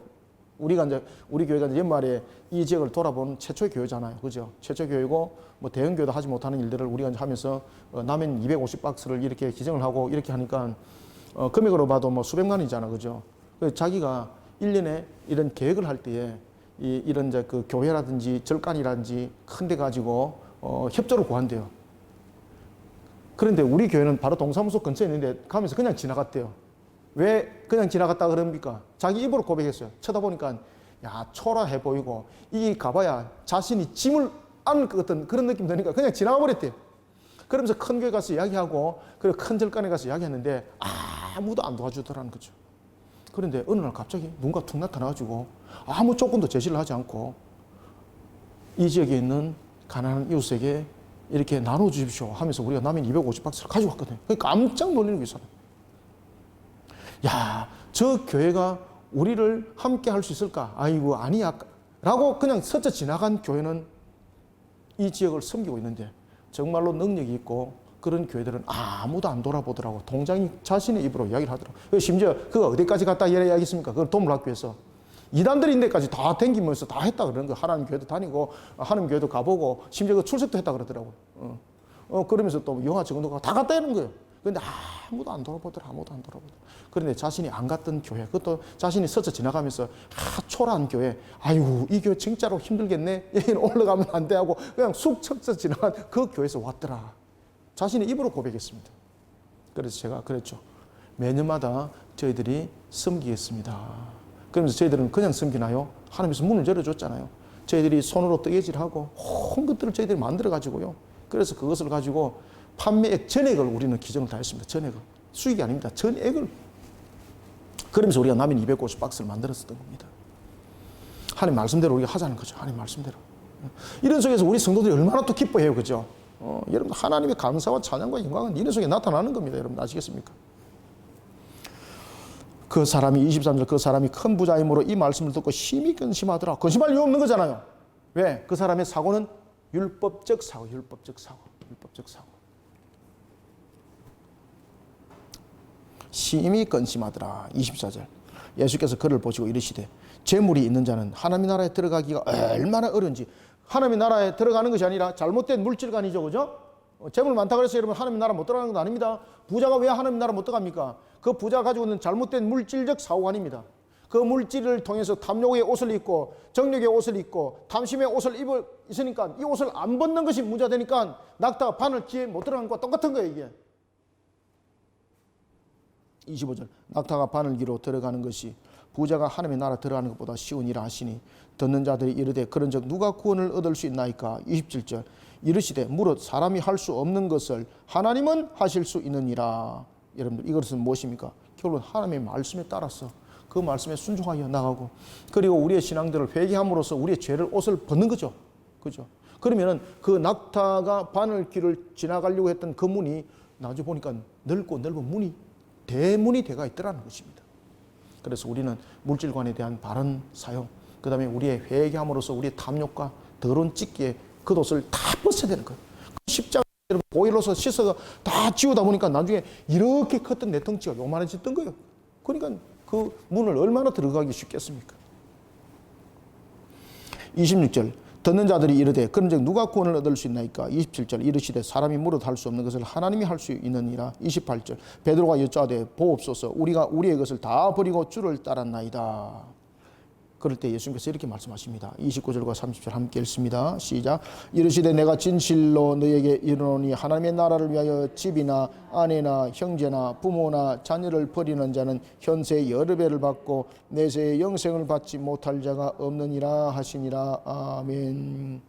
우리 교회가 이제 연말에 이 지역을 돌아본 최초의 교회잖아요. 그죠? 최초의 교회고, 대형 교회도 하지 못하는 일들을 우리가 하면서, 라면 250박스를 이렇게 기증을 하고 이렇게 하니까, 금액으로 봐도 수백만 원이잖아. 그죠? 그래서 자기가 1년에 이런 계획을 할 때에, 이런 이제 그 교회라든지 절간이라든지 큰 데 가지고, 협조를 구한대요. 그런데 우리 교회는 바로 동사무소 근처에 있는데 가면서 그냥 지나갔대요. 왜 그냥 지나갔다 그럽니까? 자기 입으로 고백했어요. 쳐다보니까 야 초라해 보이고 이 가봐야 자신이 짐을 안을 것 같은 그런 느낌 드니까 그냥 지나가 버렸대요. 그러면서 큰 교회 가서 이야기하고 그리고 큰 절간에 가서 이야기했는데 아무도 안 도와주더라는 거죠. 그런데 어느 날 갑자기 누군가 툭 나타나가지고 아무 조건도 제시를 하지 않고 이 지역에 있는 가난한 이웃에게 이렇게 나눠주십시오 하면서 우리가 라면 250박스를 가지고 왔거든요. 깜짝 놀라는 게 있어요. 야, 저 교회가 우리를 함께 할 수 있을까? 아이고, 아니야. 라고 그냥 스쳐 지나간 교회는 이 지역을 섬기고 있는데 정말로 능력이 있고 그런 교회들은 아무도 안 돌아보더라고. 동장이 자신의 입으로 이야기를 하더라고. 심지어 그가 어디까지 갔다 이야기했습니까? 그걸 도움을 받기 위해서. 이단들이 인데까지 다 댕기면서 다 했다 그러는 거예요. 하나님 교회도 다니고 하나님 교회도 가보고 심지어 그 출석도 했다 그러더라고요. 그러면서 또 영화 증언도 가고 다 갔다 하는 거예요. 그런데 아무도 안 돌아보더라. 그런데 자신이 안 갔던 교회, 그것도 자신이 스쳐 지나가면서 초라한 교회, 아이고 이 교회 진짜로 힘들겠네. 여기는 올라가면 안 돼 하고 그냥 쑥 척서 지나간 그 교회에서 왔더라. 자신의 입으로 고백했습니다. 그래서 제가 그랬죠. 매년마다 저희들이 섬기겠습니다. 그러면서 저희들은 그냥 섬기나요? 하나님께서 문을 열어줬잖아요. 저희들이 손으로 뜨개질하고 온 것들을 저희들이 만들어가지고요. 그래서 그것을 가지고 판매액 전액을 우리는 기증을 다 했습니다. 전액을. 수익이 아닙니다. 전액을. 그러면서 우리가 라면 250박스를 만들었었던 겁니다. 하나님 말씀대로 우리가 하자는 거죠. 하나님 말씀대로. 이런 속에서 우리 성도들이 얼마나 또 기뻐해요. 그죠? 여러분 하나님의 감사와 찬양과 영광은 이런 속에 나타나는 겁니다. 여러분 아시겠습니까? 그 사람이 23절 그 사람이 큰 부자이므로 이 말씀을 듣고 심히 근심하더라. 근심할 이유 없는 거잖아요. 왜? 그 사람의 사고는 율법적 사고. 심히 근심하더라. 24절 예수께서 그를 보시고 이르시되 재물이 있는 자는 하나님 나라에 들어가기가 얼마나 어려운지 하나님의 나라에 들어가는 것이 아니라 잘못된 물질관이죠. 그죠? 재물 많다 그래서 여러분 하나님의 나라 못 들어가는 건 아닙니다. 부자가 왜 하나님의 나라 못 들어갑니까? 그 부자가 가지고 있는 잘못된 물질적 사고관입니다. 그 물질을 통해서 탐욕의 옷을 입고 정욕의 옷을 입고 탐심의 옷을 있으니까 이 옷을 안 벗는 것이 문제가 되니까 낙타가 바늘 귀에 못 들어가는 것과 똑같은 거예요. 이게 25절 낙타가 바늘귀로 들어가는 것이 부자가 하나님의 나라 들어가는 것보다 쉬운 일을 하시니 듣는 자들이 이르되 그런즉 누가 구원을 얻을 수 있나이까. 27절 이르시되 무릇 사람이 할 수 없는 것을 하나님은 하실 수 있느니라. 여러분들 이것은 무엇입니까? 결론 하나님의 말씀에 따라서 그 말씀에 순종하여 나가고 그리고 우리의 신앙들을 회개함으로써 우리의 죄를 옷을 벗는 거죠. 그죠? 그러면은 그 낙타가 바늘길을 지나가려고 했던 그 문이 나중에 보니까 넓고 넓은 문이 대문이 되어 있더라는 것입니다. 그래서 우리는 물질관에 대한 바른 사용, 그 다음에 우리의 회개함으로써 우리의 탐욕과 더러운 찢기에 그 옷을 다 벗어야 되는 거예요. 십자가 보일로서 씻어서 다 지우다 보니까 나중에 이렇게 컸던 내 덩치가 요만해졌던 거예요. 그러니까 그 문을 얼마나 들어가기 쉽겠습니까? 26절 듣는 자들이 이르되 그런즉 누가 구원을 얻을 수 있나이까. 27절 이르시되 사람이 무릇 할 수 없는 것을 하나님이 할 수 있느니라. 28절 베드로가 여짜되 보옵소서 우리가 우리의 것을 다 버리고 주를 따랐나이다. 그럴 때 예수님께서 이렇게 말씀하십니다. 29절과 30절 함께 읽습니다. 시작. 이르시되 내가 진실로 너에게 이르노니 하나님의 나라를 위하여 집이나 아내나 형제나 부모나 자녀를 버리는 자는 현세 여러 배를 받고 내세의 영생을 받지 못할 자가 없느니라 하시니라. 아멘.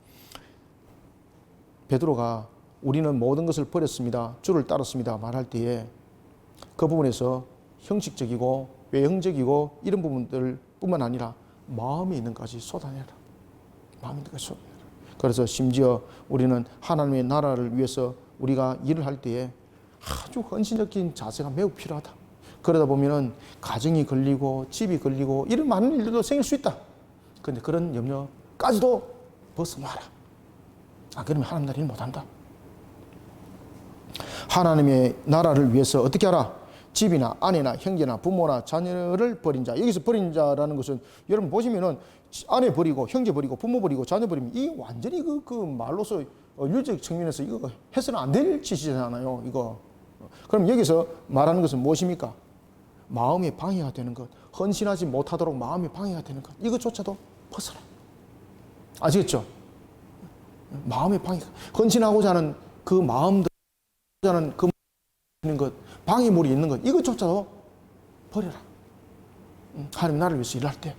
베드로가 우리는 모든 것을 버렸습니다, 주를 따랐습니다 말할 때에 그 부분에서 형식적이고 외형적이고 이런 부분들 뿐만 아니라 마음에 있는 것까지 쏟아내라. 마음에 있는 것까지 쏟아내라. 그래서 심지어 우리는 하나님의 나라를 위해서 우리가 일을 할 때에 아주 헌신적인 자세가 매우 필요하다. 그러다 보면은 가정이 걸리고 집이 걸리고 이런 많은 일들도 생길 수 있다. 그런데 그런 염려까지도 벗어놔라. 안 그러면 하나님 나라 일 못한다. 하나님의 나라를 위해서 어떻게 하라? 집이나 아내나 형제나 부모나 자녀를 버린 자. 여기서 버린 자라는 것은 여러분 보시면은 아내 버리고 형제 버리고 부모 버리고 자녀 버리면 이 완전히 그 말로서 윤리적 측면에서 이거 해서는 안 될 짓이잖아요. 이거. 그럼 여기서 말하는 것은 무엇입니까? 마음의 방해가 되는 것, 헌신하지 못하도록 마음의 방해가 되는 것, 이것조차도 벗어라. 아시겠죠? 마음의 방해, 헌신하고자 하는 그 마음들, 하는 그 있는 것, 방해물이 있는 것, 이것조차도 버려라. 하나님 나라를 위해서 일할 때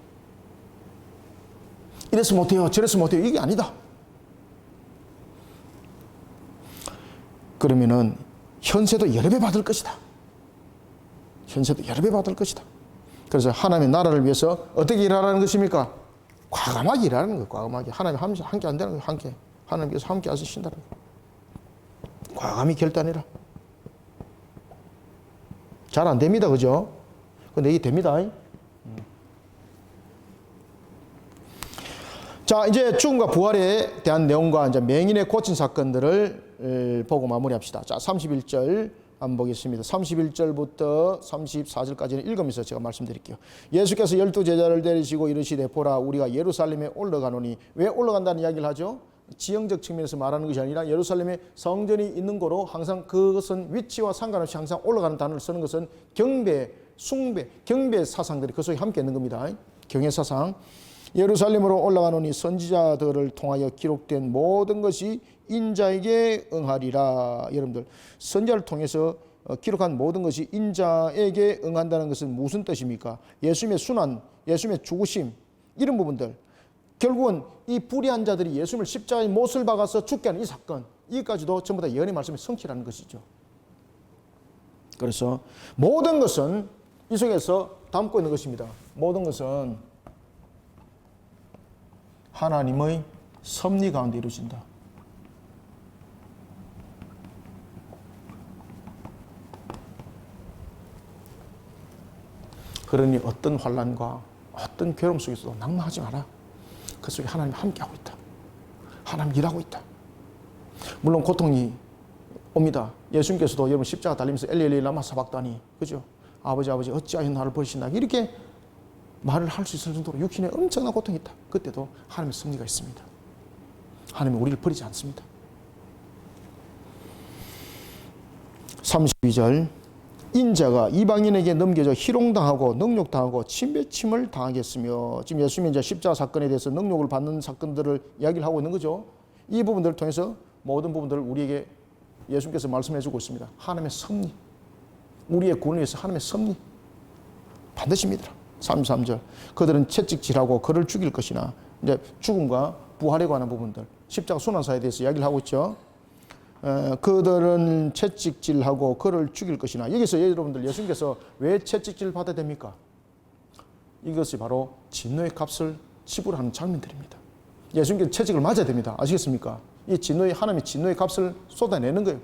이래서 못해요, 저래서 못해요, 이게 아니다. 그러면은 현세도 여러 배 받을 것이다. 현세도 여러 배 받을 것이다. 그래서 하나님의 나라를 위해서 어떻게 일하라는 것입니까? 과감하게 일하는 거예요. 과감하게. 하나님 함께 한다는 거예요. 함께. 하나님께서 함께 하신다는 거예요. 과감히 결단해라. 잘 안 됩니다. 그죠? 근데 이게 됩니다. 자, 이제 죽음과 부활에 대한 내용과 이제 맹인의 고친 사건들을 보고 마무리합시다. 자, 31절 한번 보겠습니다. 31절부터 34절까지는 읽으면서 제가 말씀드릴게요. 예수께서 12 제자를 데리시고 이르시되 보라 우리가 예루살렘에 올라가노니. 왜 올라간다는 이야기를 하죠? 지형적 측면에서 말하는 것이 아니라 예루살렘에 성전이 있는 거로 항상 그것은 위치와 상관없이 항상 올라가는 단어를 쓰는 것은 경배, 숭배, 경배 사상들이 그 속에 함께 있는 겁니다. 경외 사상. 예루살렘으로 올라가노니 선지자들을 통하여 기록된 모든 것이 인자에게 응하리라. 여러분들 선지자를 통해서 기록한 모든 것이 인자에게 응한다는 것은 무슨 뜻입니까? 예수님의 순환, 예수님의 죽으심 이런 부분들, 결국은 이 불의한 자들이 예수님을 십자가에 못을 박아서 죽게 하는 이 사건, 이까지도 전부 다 예언의 말씀이 성취라는 것이죠. 그래서 모든 것은 이 속에서 담고 있는 것입니다. 모든 것은 하나님의 섭리 가운데 이루어진다. 그러니 어떤 환난과 어떤 괴로움 속에서도 낭망하지 마라. 그 속에 하나님 함께하고 있다. 하나님 일하고 있다. 물론 고통이 옵니다. 예수님께서도 여러분 십자가 달리면서 엘리 라마 사박다니, 그죠? 아버지 어찌하여 나를 버리시나 이렇게 말을 할 수 있을 정도로 육신에 엄청난 고통이 있다. 그때도 하나님의 섭리가 있습니다. 하나님은 우리를 버리지 않습니다. 32절 인자가 이방인에게 넘겨져 희롱당하고 능욕당하고 침뱉음을 당하겠으며, 지금 예수님이 이제 십자가 사건에 대해서 능욕을 받는 사건들을 이야기를 하고 있는 거죠. 이 부분들을 통해서 모든 부분들을 우리에게 예수님께서 말씀해 주고 있습니다. 하나님의 섭리, 우리의 구원을 위해서 하나님의 섭리 반드시 믿으라. 33절 그들은 채찍질하고 그를 죽일 것이나, 이제 죽음과 부활에 관한 부분들, 십자가 순환사에 대해서 이야기를 하고 있죠. 그들은 채찍질하고 그를 죽일 것이나, 여기서 여러분들 예수님께서 왜 채찍질 받아야 됩니까? 이것이 바로 진노의 값을 지불하는 장면들입니다. 예수님께서 채찍을 맞아야 됩니다. 아시겠습니까? 이 진노의, 하나님의 진노의 값을 쏟아내는 거예요.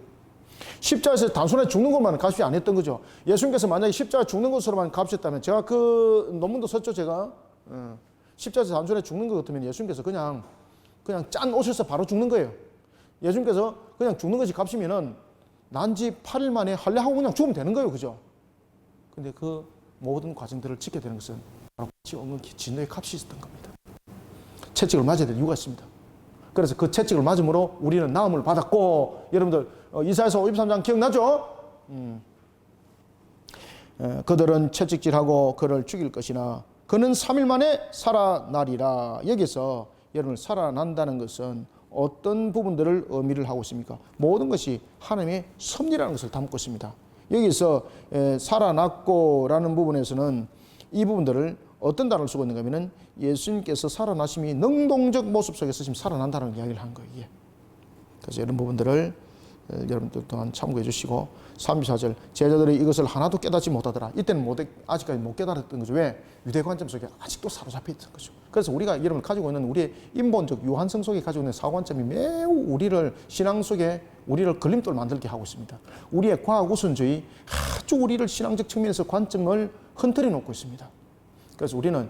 십자가에서 단순하게 죽는 것만 값이 아니었던 거죠. 예수님께서 만약에 십자가 죽는 것으로만 값이었다면, 제가 그 논문도 썼죠. 제가 십자가에서 단순하게 죽는 것 같으면 예수님께서 그냥 짠 오셔서 바로 죽는 거예요. 예수님께서 그냥 죽는 것이 값이면은 난지 8일 만에 할례 하고 그냥 죽으면 되는 거예요. 그죠? 근데 그 모든 과정들을 지켜야 되는 것은 바로 진노의 값이 있었던 겁니다. 채찍을 맞아야 될 이유가 있습니다. 그래서 그 채찍을 맞음으로 우리는 나음을 받았고, 여러분들 이사야서 53장 기억나죠? 그들은 채찍질하고 그를 죽일 것이나 그는 3일 만에 살아나리라. 여기서 여러분 살아난다는 것은 어떤 부분들을 의미를 하고 있습니까? 모든 것이 하나님의 섭리라는 것을 담고 있습니다. 여기서 살아났고라는 부분에서는 이 부분들을 어떤 단어를 쓰고 있는가 하면은 예수님께서 살아나심이 능동적 모습 속에서 지금 살아난다는 이야기를 한 거예요. 그래서 이런 부분들을 여러분들 또한 참고해 주시고, 34절 제자들이 이것을 하나도 깨닫지 못하더라. 이때는 아직까지 못 깨달았던 거죠. 왜? 유대 관점 속에 아직도 사로잡혀 있던 거죠. 그래서 우리가 여러분 가지고 있는 우리의 인본적 유한성 속에 가지고 있는 사고관점이 매우 우리를 신앙 속에 우리를 걸림돌 만들게 하고 있습니다. 우리의 과학 우선주의 아주 우리를 신앙적 측면에서 관점을 흔들어 놓고 있습니다. 그래서 우리는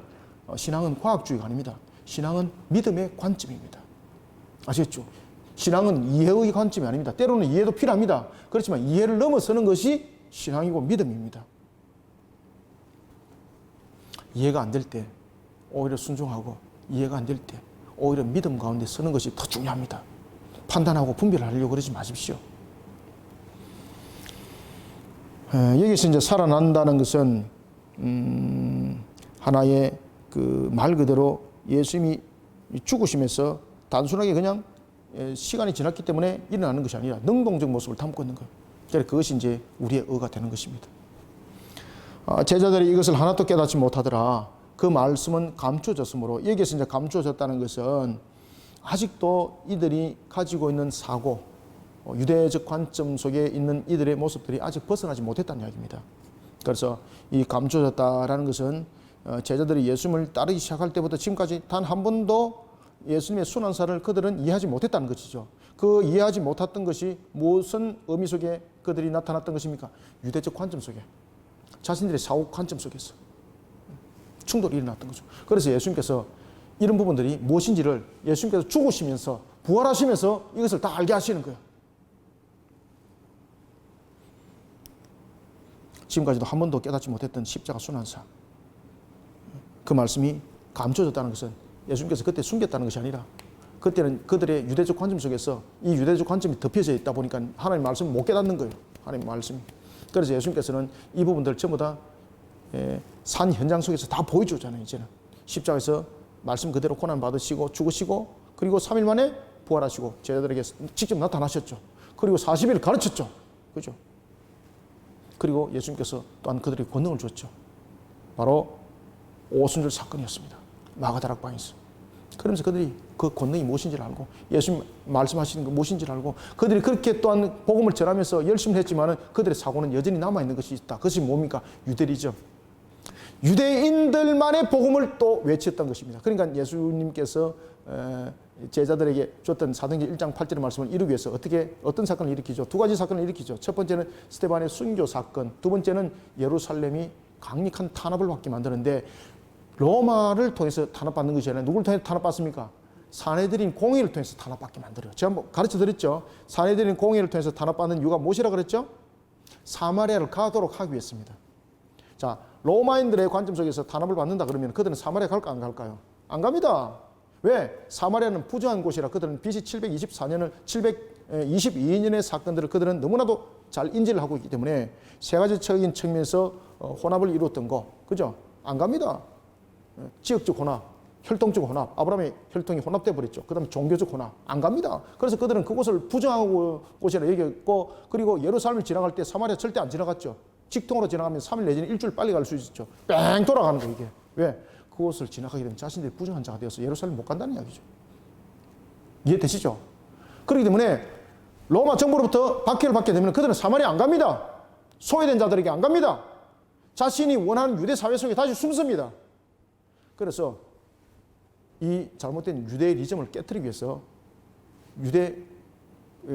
신앙은 과학주의가 아닙니다. 신앙은 믿음의 관점입니다. 아시겠죠? 신앙은 이해의 관점이 아닙니다. 때로는 이해도 필요합니다. 그렇지만 이해를 넘어서는 것이 신앙이고 믿음입니다. 이해가 안 될 때 오히려 순종하고, 이해가 안 될 때 오히려 믿음 가운데 서는 것이 더 중요합니다. 판단하고 분별하려고 그러지 마십시오. 여기서 이제 살아난다는 것은 하나의 그 말 그대로 예수님이 죽으시면서 단순하게 그냥 시간이 지났기 때문에 일어나는 것이 아니라 능동적 모습을 담고 있는 거예요. 그래서 그것이 이제 우리의 의가 되는 것입니다. 제자들이 이것을 하나도 깨닫지 못하더라. 그 말씀은 감춰졌으므로, 여기에서 이제 감춰졌다는 것은 아직도 이들이 가지고 있는 사고, 유대적 관점 속에 있는 이들의 모습들이 아직 벗어나지 못했다는 이야기입니다. 그래서 이 감춰졌다라는 것은 제자들이 예수님을 따르기 시작할 때부터 지금까지 단 한 번도 예수님의 순환사를 그들은 이해하지 못했다는 것이죠. 그 이해하지 못했던 것이 무슨 의미 속에 그들이 나타났던 것입니까? 유대적 관점 속에, 자신들의 사고 관점 속에서 충돌이 일어났던 거죠. 그래서 예수님께서 이런 부분들이 무엇인지를 예수님께서 죽으시면서 부활하시면서 이것을 다 알게 하시는 거예요. 지금까지도 한 번도 깨닫지 못했던 십자가 순환사, 그 말씀이 감춰졌다는 것은 예수님께서 그때 숨겼다는 것이 아니라, 그때는 그들의 유대적 관점 속에서 이 유대적 관점이 덮여져 있다 보니까 하나님의 말씀을 못 깨닫는 거예요. 하나님의 말씀이. 그래서 예수님께서는 이 부분들 전부 다 산 현장 속에서 다 보여주잖아요. 이제는 십자가에서 말씀 그대로 고난 받으시고 죽으시고, 그리고 3일 만에 부활하시고 제자들에게 직접 나타나셨죠. 그리고 40일 가르쳤죠. 그죠? 그리고 예수님께서 또한 그들에게 권능을 줬죠. 바로 오순절 사건이었습니다. 마가다락방에서. 그러면서 그들이 그 권능이 무엇인지를 알고, 예수님 말씀하시는 게 무엇인지를 알고, 그들이 그렇게 또한 복음을 전하면서 열심히 했지만은 그들의 사고는 여전히 남아있는 것이 있다. 그것이 뭡니까? 유대리즘. 유대인들만의 복음을 또 외쳤던 것입니다. 그러니까 예수님께서 제자들에게 줬던 사도행전 1장 8절의 말씀을 이루기 위해서 어떤 사건을 일으키죠? 두 가지 사건을 일으키죠. 첫 번째는 스데반의 순교 사건, 두 번째는 예루살렘이 강력한 탄압을 받게 만드는데, 로마를 통해서 탄압받는 것이 아니라 누구를 통해서 탄압받습니까? 사내들인 공의를 통해서 탄압받게 만들어요. 제가 한번 가르쳐 드렸죠. 사내들인 공의를 통해서 탄압받는 이유가 무엇이라 그랬죠? 사마리아를 가도록 하기 위해서입니다. 자, 로마인들의 관점 속에서 탄압을 받는다 그러면 그들은 사마리아 갈까 안 갈까요? 안 갑니다. 왜? 사마리아는 부정한 곳이라 그들은 BC 724년을 722년의 사건들을 그들은 너무나도 잘 인지를 하고 있기 때문에 세 가지적인 측면에서 혼합을 이루었던 거, 그죠? 안 갑니다. 지역적 혼합, 혈통적 혼합, 아브라함의 혈통이 혼합돼 버렸죠. 그다음에 종교적 혼합, 안 갑니다. 그래서 그들은 그곳을 부정한 곳이라 얘기했고, 그리고 예루살렘을 지나갈 때 사마리아 절대 안 지나갔죠. 직통으로 지나가면 3일 내지는 일주일 빨리 갈 수 있었죠. 뺑 돌아가는 거 이게. 왜? 그곳을 지나가게 되면 자신들이 부정한 자가 되어서 예루살렘 못 간다는 이야기죠. 이해되시죠? 그렇기 때문에 로마 정부로부터 박해를 받게 되면 그들은 사마리아 안 갑니다. 소외된 자들에게 안 갑니다. 자신이 원하는 유대 사회 속에 다시 숨습니다. 그래서 이 잘못된 유대리즘을 깨뜨리기 위해서 유대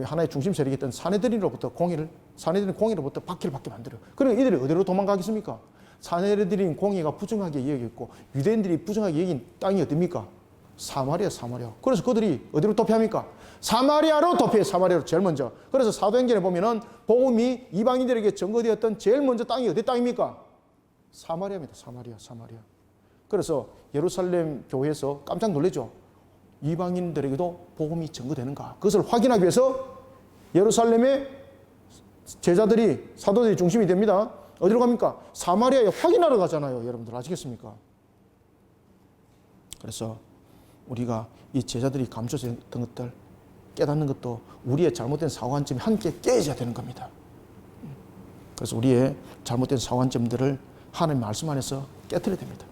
하나의 중심 세력이었던 사내들인으로부터 공의로부터 박해를 받게 만들어요. 그러니까 이들이 어디로 도망가겠습니까? 사내들인 공의가 부정하게 여겼고 유대인들이 부정하게 여긴 땅이 어딥니까? 사마리아. 그래서 그들이 어디로 도피합니까? 사마리아로 도피해요. 사마리아로 제일 먼저. 그래서 사도행전에 보면은 복음이 이방인들에게 전거되었던 제일 먼저 땅이 어디 땅입니까? 사마리아입니다. 사마리아. 그래서 예루살렘 교회에서 깜짝 놀라죠. 이방인들에게도 복음이 전거되는가? 그것을 확인하기 위해서 예루살렘의 제자들이 사도들이 중심이 됩니다. 어디로 갑니까? 사마리아에 확인하러 가잖아요. 여러분들 아시겠습니까? 그래서 우리가 이 제자들이 감춰졌던 것들 깨닫는 것도 우리의 잘못된 사고관점이 함께 깨져야 되는 겁니다. 그래서 우리의 잘못된 사고관점들을 하나님의 말씀 안에서 깨뜨려야 됩니다.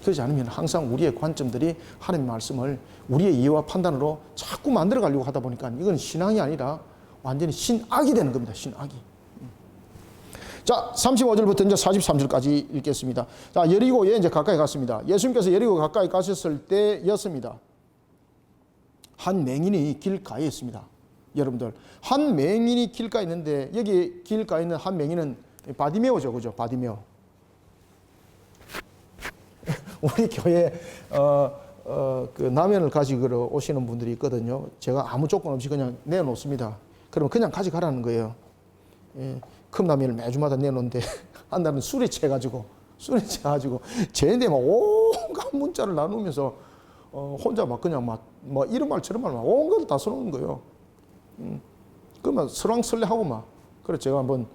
그렇지 않으면 항상 우리의 관점들이 하나님의 말씀을 우리의 이해와 판단으로 자꾸 만들어 가려고 하다 보니까 이건 신앙이 아니라 완전히 신악이 되는 겁니다. 신악이. 자, 35절부터 이제 43절까지 읽겠습니다. 자, 여리고에 이제 가까이 갔습니다. 예수님께서 여리고 가까이 가셨을 때였습니다. 한 맹인이 길가에 있습니다. 여러분들, 한 맹인이 길가에 있는데 여기 길가에 있는 한 맹인은 바디메오죠, 그죠? 바디메오. 우리 교회 그 라면을 가지고 오시는 분들이 있거든요. 제가 아무 조건 없이 그냥 내놓습니다. 그러면 그냥 가져가라는 거예요. 예, 컵라면을 매주마다 내놓는데 한 날은 술이 취해가지고 쟤한테 막 온갖 문자를 나누면서 혼자 막 그냥 막 이런 말 저런 말 막 온갖 다 써놓는 거예요. 그러면 설왕설래하고 막 그래서 제가 한번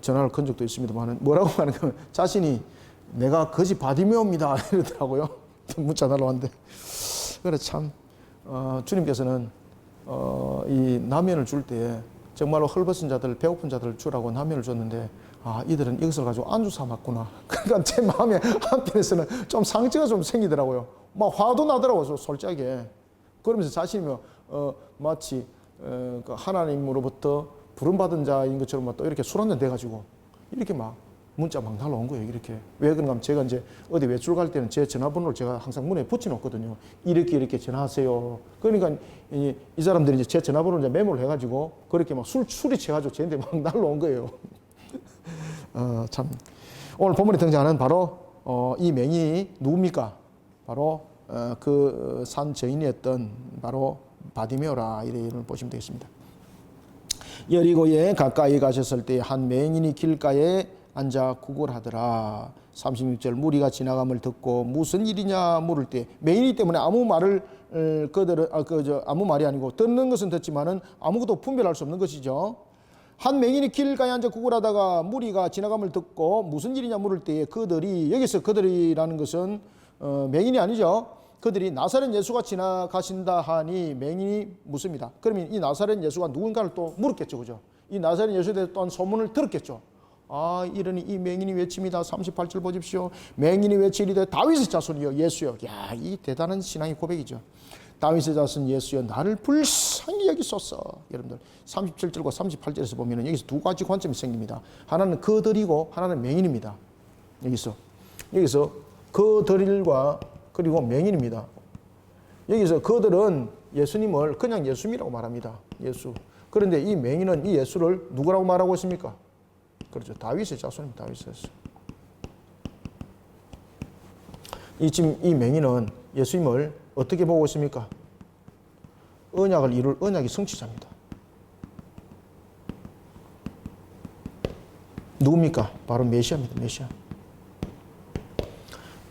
전화를 건 적도 있습니다만 뭐라고 하는 거 자신이 내가 거지 바디메오입니다 이러더라고요. 문자 날라왔는데 그래 참 주님께서는 이 라면을 줄 때 정말로 헐벗은 자들, 배고픈 자들 주라고 라면을 줬는데 이들은 이것을 가지고 안주 삼았구나. 그러니까 제 마음에 한편에서는 좀 상처가 좀 생기더라고요. 막 화도 나더라고요, 솔직하게. 그러면서 자신이 마치 하나님으로부터 부름받은 자인 것처럼 또 이렇게 술 한잔 돼가지고 이렇게 막 문자 막 날라온 거예요. 이렇게. 왜 그런가 하면 제가 이제 어디 외출 갈 때는 제 전화번호를 제가 항상 문에 붙여놓거든요. 이렇게 전화하세요. 그러니까 이 사람들이 이제 제 전화번호를 이제 메모를 해가지고 그렇게 막 술이 취해가지고 저한테 막 날라온 거예요. 참. 오늘 본문에 등장하는 바로 이 맹인이 누굽니까? 바로 그 산 저인이었던 바로 바디메오라 이름을 보시면 되겠습니다. 여리고에 가까이 가셨을 때 한 맹인이 길가에 앉아 구걸하더라. 36절 무리가 지나감을 듣고 무슨 일이냐 물을 때 맹인이 때문에 아무 말을 그들은 아무 말이 아니고 듣는 것은 듣지만은 아무것도 분별할 수 없는 것이죠. 한 맹인이 길가에 앉아 구걸하다가 무리가 지나감을 듣고 무슨 일이냐 물을 때에 그들이 여기서 그들이라는 것은 맹인이 아니죠. 그들이 나사렛 예수가 지나가신다 하니 맹인이 묻습니다. 그러면 이 나사렛 예수가 누군가를 또 물었겠죠, 그죠? 이 나사렛 예수에 대해 또한 소문을 들었겠죠. 이러니 이 맹인이 외칩니다. 38절 보십시오. 맹인이 외치리되 다윗의 자손이여 예수여. 야, 이 대단한 신앙의 고백이죠. 다윗의 자손 예수여 나를 불쌍히 여기소서. 여러분들 37절과 38절에서 보면 여기서 두 가지 관점이 생깁니다. 하나는 그들이고 하나는 맹인입니다. 여기서 그들과 그리고 맹인입니다. 여기서 그들은 예수님을 그냥 예수님이라고 말합니다. 예수. 그런데 이 맹인은 이 예수를 누구라고 말하고 있습니까? 그렇죠. 다윗의 자손입니다. 다윗의 자손. 지금 이 맹인은 예수님을 어떻게 보고 있습니까? 언약을 이룰 언약의 성취자입니다. 누굽니까? 바로 메시아입니다. 메시아.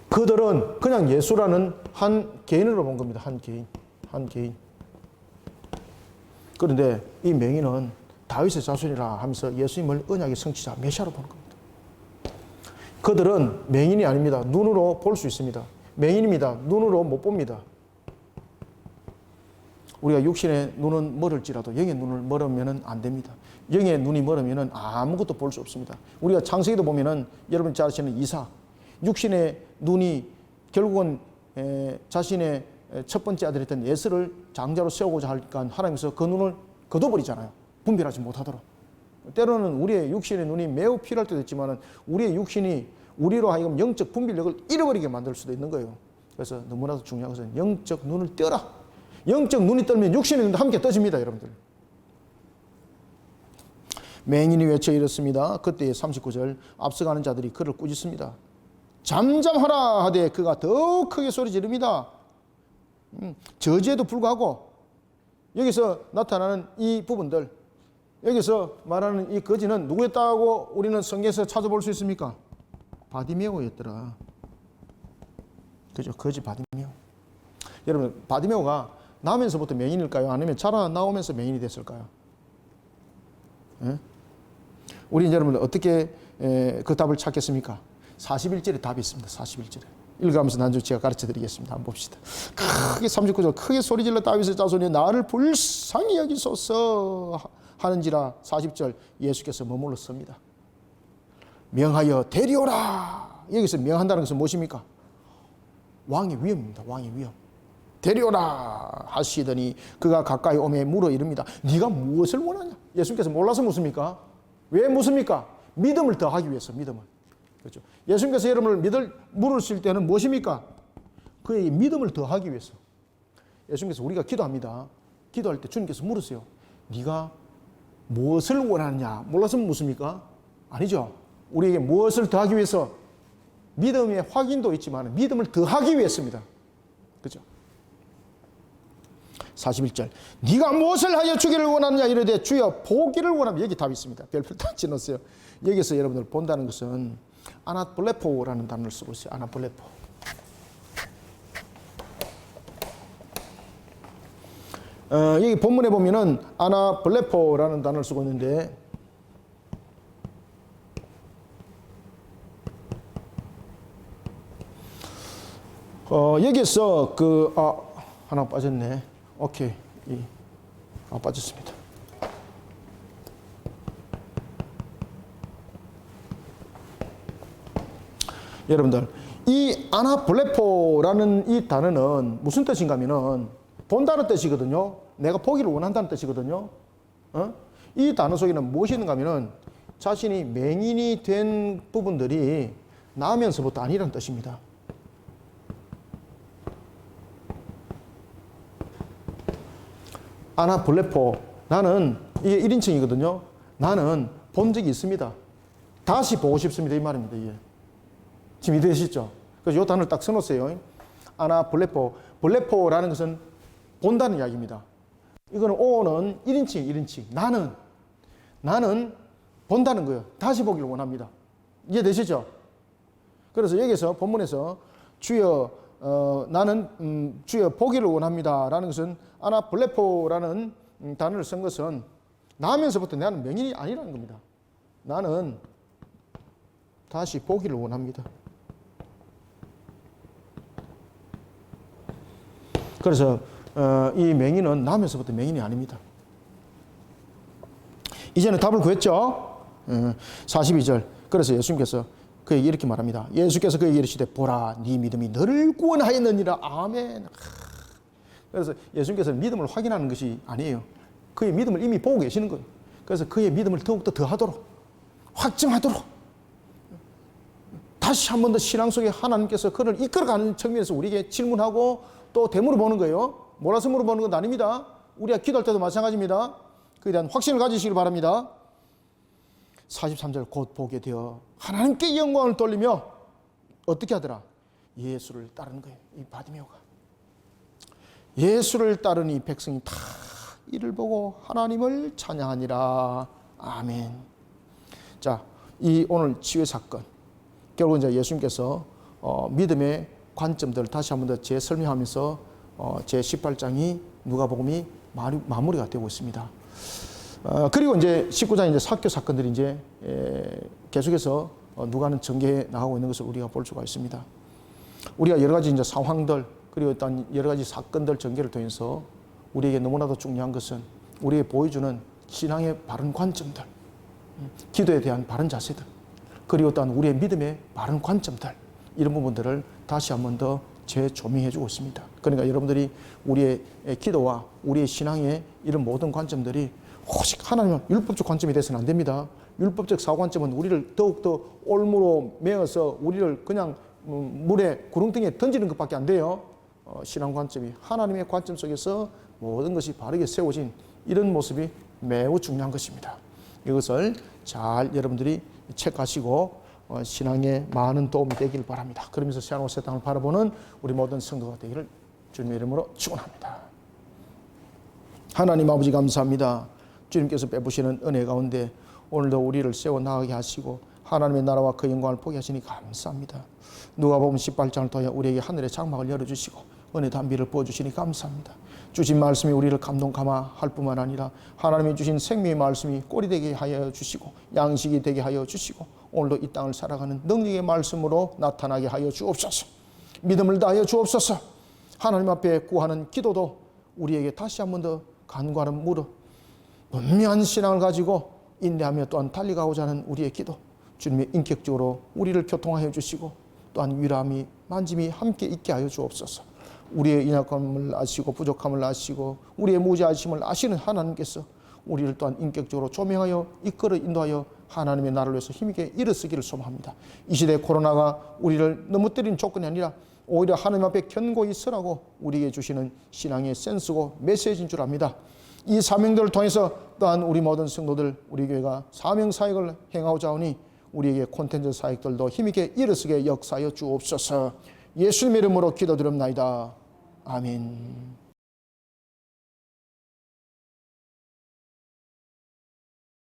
그 그들은 그냥 예수라는 한 개인으로 본 겁니다. 한 개인. 그런데 이 맹인은 다윗의 자손이라 하면서 예수님을 언약의 성취자, 메시아로 보는 겁니다. 그들은 맹인이 아닙니다. 눈으로 볼 수 있습니다. 맹인입니다. 눈으로 못 봅니다. 우리가 육신의 눈은 멀을지라도 영의 눈을 멀으면 안 됩니다. 영의 눈이 멀으면 아무것도 볼 수 없습니다. 우리가 창세기도 보면은 여러분 잘 아시는 이삭, 육신의 눈이 결국은 자신의 첫 번째 아들이었던 예스를 장자로 세우고자 하니까 하나님께서 그 눈을 거둬버리잖아요. 분별하지 못하도록. 때로는 우리의 육신의 눈이 매우 필요할 때도 있지만 우리의 육신이 우리로 하여금 영적 분별력을 잃어버리게 만들 수도 있는 거예요. 그래서 너무나도 중요한 것은 영적 눈을 떼라. 영적 눈이 떨면 육신의 눈도 함께 떠집니다, 여러분들. 맹인이 외쳐 이렇습니다. 그때 39절 앞서가는 자들이 그를 꾸짖습니다. 잠잠하라 하되 그가 더 크게 소리 지릅니다. 저지에도 불구하고 여기서 나타나는 이 부분들, 여기서 말하는 이 거지는 누구였다고 우리는 성경에서 찾아볼 수 있습니까? 바디메오였더라. 그죠? 거지 바디메오. 여러분, 바디메오가 나면서부터 맹인일까요? 아니면 자라 나오면서 맹인이 됐을까요? 예? 우리 여러분들 어떻게 그 답을 찾겠습니까? 41절에 답이 있습니다. 41절에. 읽어가면서 난주 제가 가르쳐 드리겠습니다. 한번 봅시다. 크게 39절 크게 소리질러 다윗의 자손이 나를 불쌍히 여기소서 하는지라 40절 예수께서 머물러 섭니다. 명하여 데려오라. 여기서 명한다는 것은 무엇입니까? 왕의 위엄입니다. 왕의 위엄. 데려오라 하시더니 그가 가까이 오매 물어 이릅니다. 네가 무엇을 원하냐? 예수님께서 몰라서 묻습니까? 왜 묻습니까? 믿음을 더하기 위해서. 믿음을. 그렇죠. 예수님께서 여러분을 물으실 때는 무엇입니까? 그에게 믿음을 더하기 위해서. 예수님께서 우리가 기도합니다. 기도할 때 주님께서 물으세요. 네가 무엇을 원하느냐? 몰라서 묻습니까? 아니죠. 우리에게 무엇을 더하기 위해서? 믿음의 확인도 있지만 믿음을 더하기 위해서입니다. 그렇죠. 41절 네가 무엇을 하여 주기를 원하느냐 이르되 주여 보기를 원하면 여기 답이 있습니다. 별표 딱 지었어요. 여기서 여러분들 본다는 것은 아나블레포라는 단어를 쓰고 있어요. 아나블레포. 여기 본문에 보면은 아나블레포라는 단어를 쓰고 있는데 여기서 하나 빠졌네. 오케이. 빠졌습니다. 여러분들, 이 아나블레포라는 이 단어는 무슨 뜻인가 하면은 본다는 뜻이거든요. 내가 보기를 원한다는 뜻이거든요. 이 단어 속에는 무엇이 있는가 하면은 자신이 맹인이 된 부분들이 나면서부터 아니라는 뜻입니다. 아나블레포, 나는 이게 1인칭이거든요. 나는 본 적이 있습니다. 다시 보고 싶습니다. 이 말입니다. 이게. 지금 이해되시죠? 그래서 이 단어를 딱 써놓으세요. 아나블레포. 블레포라는 것은 본다는 이야기입니다. 이거는 오는 1인칭. 나는 본다는 거예요. 다시 보기를 원합니다. 이해되시죠? 그래서 여기서 본문에서 주여 나는 주여 보기를 원합니다 라는 것은 아나블레포라는 단어를 쓴 것은 나면서부터 나는 명인이 아니라는 겁니다. 나는 다시 보기를 원합니다. 그래서 이 맹인은 나면서부터 맹인이 아닙니다. 이제는 답을 구했죠. 42절 그래서 예수님께서 그에게 이렇게 말합니다. 예수께서 그에게 이르시되 보라 네 믿음이 너를 구원하였느니라. 아멘. 그래서 예수님께서는 믿음을 확인하는 것이 아니에요. 그의 믿음을 이미 보고 계시는 거예요. 그래서 그의 믿음을 더욱더 더하도록 확증하도록 다시 한 번 더 신앙 속에 하나님께서 그를 이끌어가는 측면에서 우리에게 질문하고 또 되물어 보는 거예요. 몰라서 물어보는 건 아닙니다. 우리가 기도할 때도 마찬가지입니다. 그에 대한 확신을 가지시길 바랍니다. 43절 곧 보게 되어 하나님께 영광을 돌리며 어떻게 하더라? 예수를 따르는 거예요. 이 바디메오가. 예수를 따르는 이 백성이 다 이를 보고 하나님을 찬양하니라. 아멘. 자, 이 오늘 치유의 사건. 결국 이제 예수님께서 믿음의 관점들 다시 한 번 더 재설명하면서 제 18장이 누가복음이 마무리가 되고 있습니다. 그리고 이제 19장 이제 사교 사건들이 이제 계속해서 누가는 전개해 나가고 있는 것을 우리가 볼 수가 있습니다. 우리가 여러 가지 이제 상황들 그리고 일단 여러 가지 사건들 전개를 통해서 우리에게 너무나도 중요한 것은 우리에게 보여주는 신앙의 바른 관점들, 기도에 대한 바른 자세들, 그리고 또한 우리의 믿음의 바른 관점들, 이런 부분들을 다시 한 번 더 재조명해 주고 있습니다. 그러니까 여러분들이 우리의 기도와 우리의 신앙의 이런 모든 관점들이 오직 하나님의 율법적 관점이 돼서는 안 됩니다. 율법적 사고관점은 우리를 더욱더 올무로 메어서 우리를 그냥 물에 구렁텅이에 던지는 것밖에 안 돼요. 신앙 관점이 하나님의 관점 속에서 모든 것이 바르게 세워진 이런 모습이 매우 중요한 것입니다. 이것을 잘 여러분들이 체크하시고 신앙에 많은 도움이 되길 바랍니다. 그러면서 새하늘과 새 땅을 바라보는 우리 모든 성도가 되기를 주님의 이름으로 축원합니다. 하나님 아버지 감사합니다. 주님께서 베푸시는 은혜 가운데 오늘도 우리를 세워나가게 하시고 하나님의 나라와 그 영광을 보게 하시니 감사합니다. 누가복음 18장을 통해 우리에게 하늘의 장막을 열어주시고 은혜 단비를 부어주시니 감사합니다. 주신 말씀이 우리를 감동 감화할 뿐만 아니라 하나님이 주신 생명의 말씀이 꼴이 되게 하여 주시고 양식이 되게 하여 주시고 오늘도 이 땅을 살아가는 능력의 말씀으로 나타나게 하여 주옵소서. 믿음을 다하여 주옵소서. 하나님 앞에 구하는 기도도 우리에게 다시 한 번 더 간구하는 무릎, 분명한 신앙을 가지고 인내하며 또한 달려가고자 하는 우리의 기도, 주님의 인격적으로 우리를 교통하여 주시고 또한 위로함이 만짐이 함께 있게 하여 주옵소서. 우리의 연약함을 아시고 부족함을 아시고 우리의 무지하심을 아시는 하나님께서 우리를 또한 인격적으로 조명하여 이끌어 인도하여 하나님의 나라를 위해서 힘있게 일어서기를 소망합니다. 이 시대 코로나가 우리를 넘어뜨리는 조건이 아니라 오히려 하나님 앞에 견고히 서라고 우리에게 주시는 신앙의 센스고 메시지인 줄 압니다. 이 사명들을 통해서 또한 우리 모든 성도들 우리 교회가 사명 사역을 행하고자 하니 우리에게 콘텐츠 사역들도 힘있게 일어서게 역사하여 주옵소서. 예수님의 이름으로 기도드립나이다. 아멘.